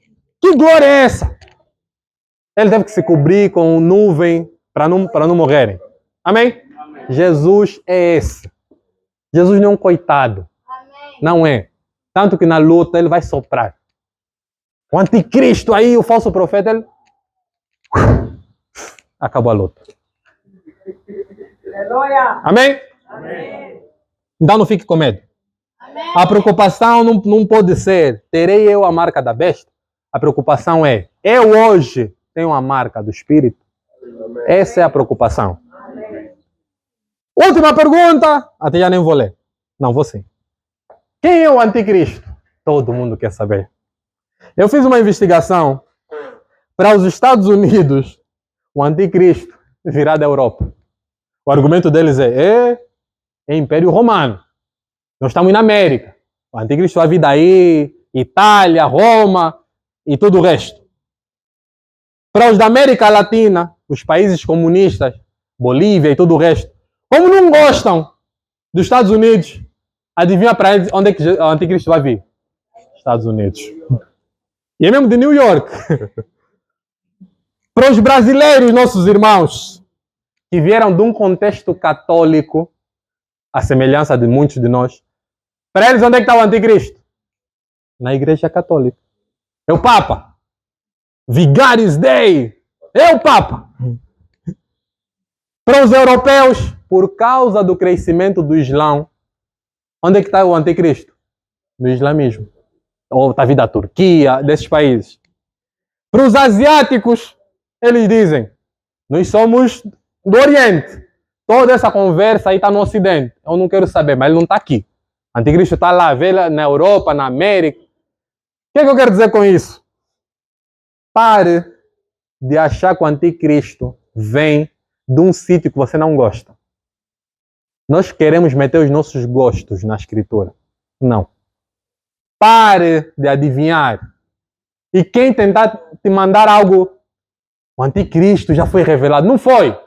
que glória é essa? Ele teve que se cobrir com nuvem para não morrerem. Amém? Amém. Jesus é esse. Jesus não é um coitado. Amém. Não é. Tanto que na luta ele vai soprar. O anticristo aí, o falso profeta, ele... acabou a luta. Aleluia. Amém? Amém. Então não fique com medo. Amém. A preocupação não pode ser, terei eu a marca da besta? A preocupação é, eu hoje tenho a marca do Espírito? Essa é a preocupação. Última pergunta, até já nem vou ler. Não, vou sim. Quem é o anticristo? Todo mundo quer saber. Eu fiz uma investigação para os Estados Unidos, o anticristo virá da Europa. O argumento deles é Império Romano. Nós estamos na América. O anticristo vai vir daí, Itália, Roma e tudo o resto. Para os da América Latina, os países comunistas, Bolívia e tudo o resto, como não gostam dos Estados Unidos, adivinha para eles onde é que o anticristo vai vir? Estados Unidos. E é mesmo de New York. Para os brasileiros, nossos irmãos, que vieram de um contexto católico, a semelhança de muitos de nós, para eles onde é que está o anticristo? Na igreja católica. É o Papa. Vigaris Dei. É o Papa. Para os europeus, por causa do crescimento do Islã, Onde é que está o anticristo? No islamismo. Ou está vindo da Turquia, desses países. Para os asiáticos, eles dizem, nós somos do Oriente. Toda essa conversa aí está no Ocidente. Eu não quero saber, mas ele não está aqui. O anticristo está lá, vê lá na Europa, na América. O que é que eu quero dizer com isso? Pare de achar que o anticristo vem de um sítio que você não gosta. Nós queremos meter os nossos gostos na escritura. Não. Pare de adivinhar. E quem tentar te mandar algo, o anticristo já foi revelado. Não foi.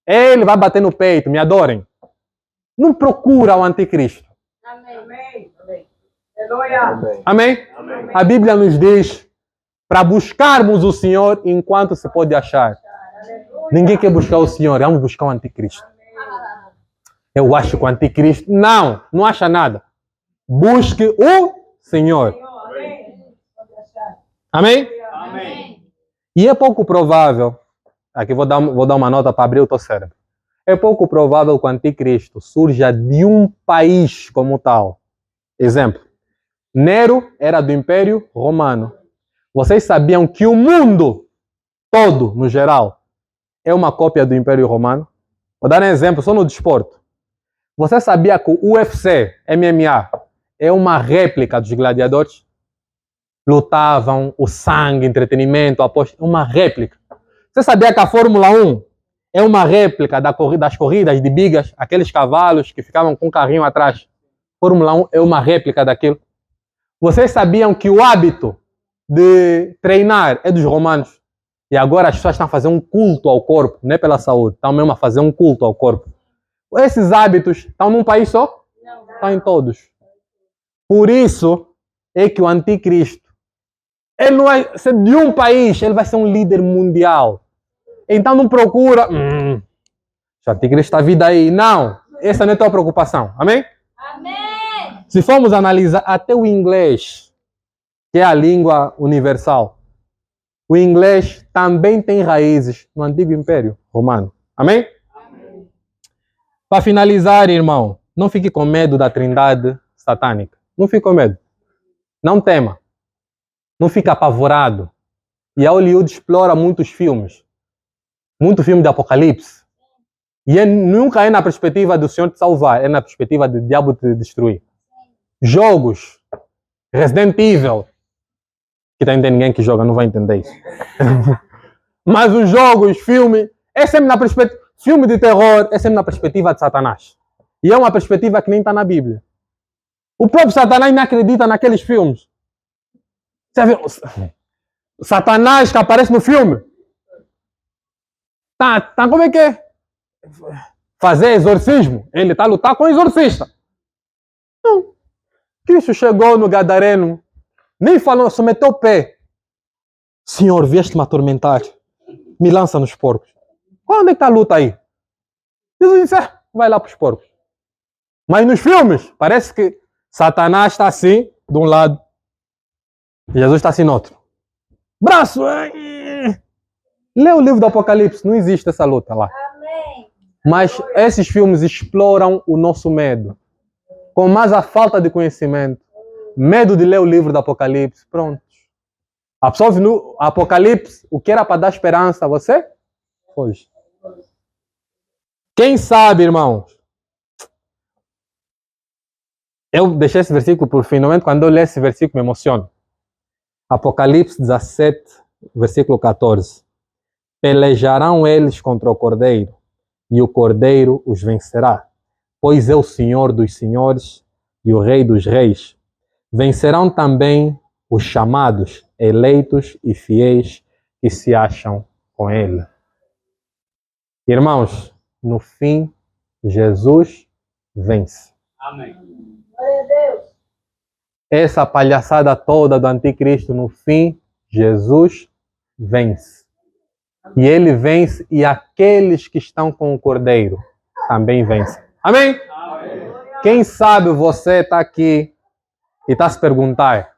Ele vai bater no peito, me adorem. Não procura o anticristo. Amém. Amém. Aleluia. Amém. Amém? Amém. A Bíblia nos diz para buscarmos o Senhor enquanto se pode achar. Ninguém quer buscar o Senhor, vamos buscar o anticristo. Eu acho que o anticristo... Não, não acha nada. Busque o Senhor. Amém. Amém? Amém. E é pouco provável, aqui vou dar uma nota para abrir o teu cérebro. É pouco provável que o anticristo surja de um país como tal. Exemplo, Nero era do Império Romano. Vocês sabiam que o mundo todo, no geral, é uma cópia do Império Romano? Vou dar um exemplo, só no desporto. Você sabia que o UFC, MMA, é uma réplica dos gladiadores? Lutavam, o sangue, entretenimento, aposta, uma réplica. Você sabia que a Fórmula 1 é uma réplica das corridas de bigas, aqueles cavalos que ficavam com um carrinho atrás? Fórmula 1 é uma réplica daquilo. Vocês sabiam que o hábito de treinar é dos romanos? E agora as pessoas estão a fazer um culto ao corpo, não é pela saúde, estão mesmo a fazer um culto ao corpo. Esses hábitos estão num país só? Não. Estão em todos. Por isso é que o anticristo, ele não vai ser de um país, ele vai ser um líder mundial. Então não procura, o anticristo está vindo aí. Não, essa não é a tua preocupação. Amém? Amém. Se formos analisar até o inglês, que é a língua universal, o inglês também tem raízes no antigo Império Romano. Amém? Para finalizar, irmão, não fique com medo da trindade satânica. Não fique com medo. Não tema. Não fique apavorado. E a Hollywood explora muitos filmes. Muito filme de Apocalipse. E nunca é na perspectiva do Senhor te salvar, é na perspectiva do diabo te destruir. Jogos. Resident Evil. Que tem ninguém que joga, não vai entender isso. Mas os jogos, filme, é sempre na perspectiva. Filme de terror é sempre na perspectiva de Satanás. E é uma perspectiva que nem está na Bíblia. O próprio Satanás não acredita naqueles filmes. Você viu? Satanás que aparece no filme. Tá, como é que é? Fazer exorcismo. Ele está a lutar com o exorcista. Não. Cristo chegou no Gadareno. Nem falou, só meteu o pé. Senhor, vieste me atormentar. Me lança nos porcos. Onde é que está a luta aí? Jesus disse, vai lá para os porcos. Mas nos filmes, parece que Satanás está assim, de um lado, e Jesus está assim no outro. Braço! Lê o livro do Apocalipse, não existe essa luta lá. Amém. Mas esses filmes exploram o nosso medo. Com mais a falta de conhecimento, medo de ler o livro do Apocalipse, pronto. Absorve no Apocalipse o que era para dar esperança a você? Hoje. Quem sabe, irmãos? Eu deixei esse versículo por fim. Normalmente, quando eu leio esse versículo, me emociono. Apocalipse 17, versículo 14. Pelejarão eles contra o Cordeiro, e o Cordeiro os vencerá, pois é o Senhor dos senhores e o Rei dos reis. Vencerão também os chamados, eleitos e fiéis que se acham com ele. Irmãos, no fim, Jesus vence. Amém. Glória a Deus. Essa palhaçada toda do anticristo, no fim, Jesus vence. E ele vence e aqueles que estão com o Cordeiro também vencem. Amém? Amém. Quem sabe você está aqui e está se perguntar,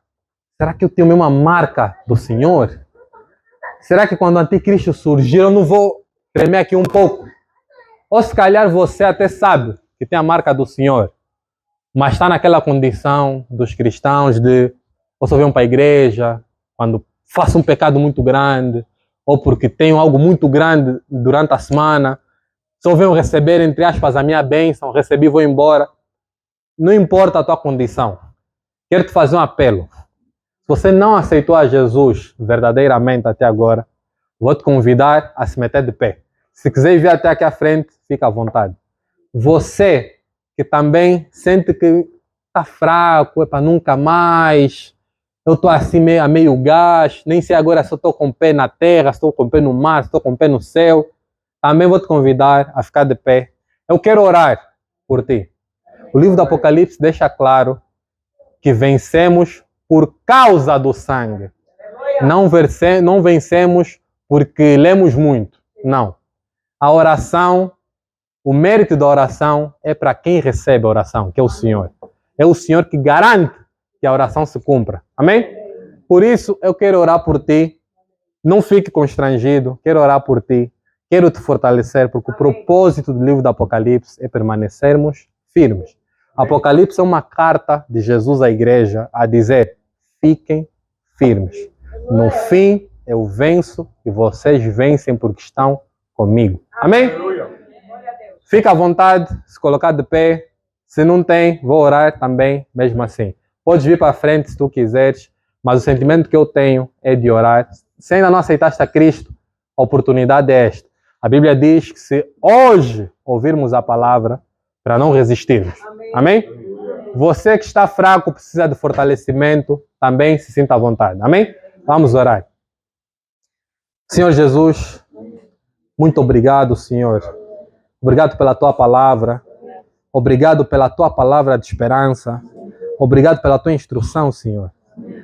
será que eu tenho uma marca do Senhor? Será que quando o anticristo surgir eu não vou tremer aqui um pouco? Ou se calhar você até sabe que tem a marca do Senhor. mas está naquela condição dos cristãos de ou só vêm para a igreja quando faço um pecado muito grande, ou porque tenho algo muito grande durante a semana, só venho receber, entre aspas, a minha bênção, recebi e vou embora. Não importa a tua condição. Quero te fazer um apelo. Se você não aceitou a Jesus verdadeiramente até agora, vou te convidar a se meter de pé. Se quiser vir até aqui à frente, fica à vontade. Você que também sente que está fraco, é para nunca mais, eu estou assim a meio gás, nem sei agora se eu estou com o pé na terra, se estou com o pé no mar, se estou com o pé no céu, também vou te convidar a ficar de pé. Eu quero orar por ti. O livro do Apocalipse deixa claro que vencemos por causa do sangue. Não vencemos porque lemos muito. Não. A oração, o mérito da oração é para quem recebe a oração, que é o Senhor. É o Senhor que garante que a oração se cumpra. Amém? Por isso, eu quero orar por ti. Não fique constrangido. Quero orar por ti. Quero te fortalecer, porque o propósito do livro do Apocalipse é permanecermos firmes. Apocalipse é uma carta de Jesus à igreja a dizer: fiquem firmes. No fim, eu venço e vocês vencem porque estão comigo. Amém? Fica à vontade, se colocar de pé. Se não tem, vou orar também, mesmo assim. Podes vir para frente se tu quiseres, mas o sentimento que eu tenho é de orar. Se ainda não aceitaste a Cristo, a oportunidade é esta. A Bíblia diz que se hoje ouvirmos a palavra, para não resistirmos. Amém? Você que está fraco, precisa de fortalecimento, também se sinta à vontade. Amém? Vamos orar. Senhor Jesus, muito obrigado, Senhor. Obrigado pela tua palavra. Obrigado pela tua palavra de esperança. Obrigado pela tua instrução, Senhor.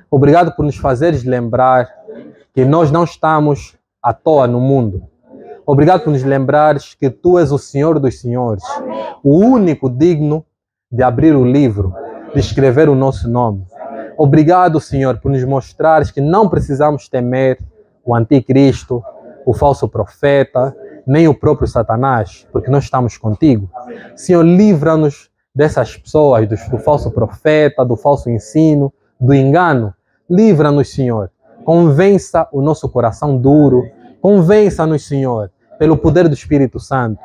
Obrigado por nos fazeres lembrar que nós não estamos à toa no mundo. Obrigado por nos lembrares que tu és o Senhor dos Senhores, o único digno de abrir o livro, de escrever o nosso nome. Obrigado, Senhor, por nos mostrares que não precisamos temer o anticristo, o falso profeta, nem o próprio Satanás, porque nós estamos contigo. Senhor, livra-nos dessas pessoas, do falso profeta, do falso ensino, do engano. Livra-nos, Senhor. Convença o nosso coração duro. Convença-nos, Senhor, pelo poder do Espírito Santo.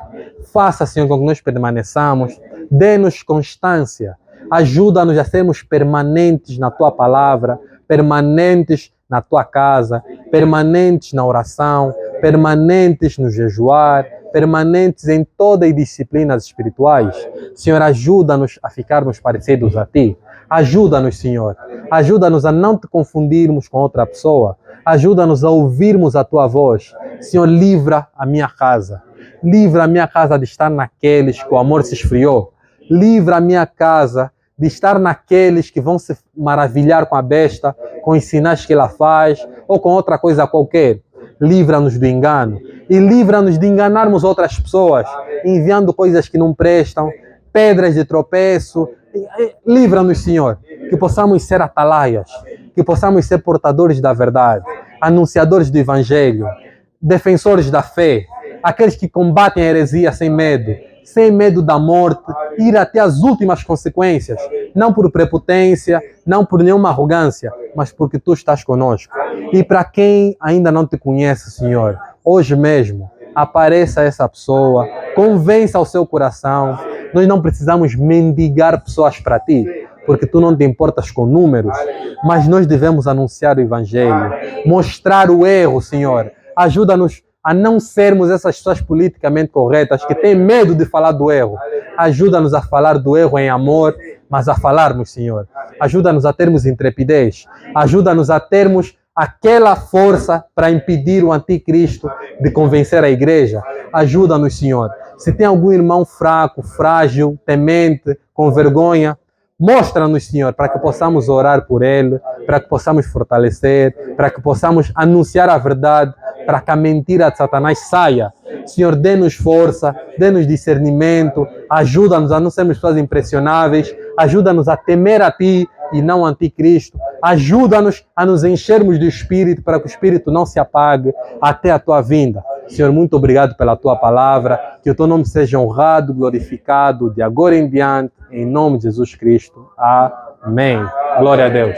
Faça, Senhor, com que nós permaneçamos. Dê-nos constância. Ajuda-nos a sermos permanentes na Tua palavra, permanentes na Tua casa, permanentes na oração, permanentes no jejuar, permanentes em todas as disciplinas espirituais. Senhor, ajuda-nos a ficarmos parecidos a Ti. Ajuda-nos, Senhor. Ajuda-nos a não te confundirmos com outra pessoa. Ajuda-nos a ouvirmos a Tua voz. Senhor, livra a minha casa. Livra a minha casa de estar naqueles que o amor se esfriou. Livra a minha casa de estar naqueles que vão se maravilhar com a besta, com os sinais que ela faz, ou com outra coisa qualquer. Livra-nos do engano. E livra-nos de enganarmos outras pessoas, enviando coisas que não prestam, pedras de tropeço. Livra-nos, Senhor, que possamos ser atalaias, que possamos ser portadores da verdade, anunciadores do Evangelho, defensores da fé, aqueles que combatem a heresia sem medo da morte, ir até as últimas consequências, não por prepotência, não por nenhuma arrogância, mas porque Tu estás conosco. E para quem ainda não Te conhece, Senhor, hoje mesmo, apareça essa pessoa, convença o seu coração. Nós não precisamos mendigar pessoas para Ti, porque Tu não te importas com números, mas nós devemos anunciar o Evangelho, mostrar o erro, Senhor. Ajuda-nos a não sermos essas pessoas politicamente corretas que têm medo de falar do erro. Ajuda-nos a falar do erro em amor, mas a falarmos, Senhor. Ajuda-nos a termos intrepidez. Ajuda-nos a termos aquela força para impedir o anticristo de convencer a igreja. Ajuda-nos, Senhor. Se tem algum irmão fraco, frágil, temente, com vergonha, mostra-nos, Senhor, para que possamos orar por ele, para que possamos fortalecer, para que possamos anunciar a verdade, para que a mentira de Satanás saia. Senhor, dê-nos força, dê-nos discernimento, ajuda-nos a não sermos pessoas impressionáveis, ajuda-nos a temer a Ti e não o anticristo. Ajuda-nos a nos enchermos do Espírito para que o Espírito não se apague até a Tua vinda. Senhor, muito obrigado pela Tua palavra, que o Teu nome seja honrado, glorificado de agora em diante, em nome de Jesus Cristo. Amém. Glória a Deus.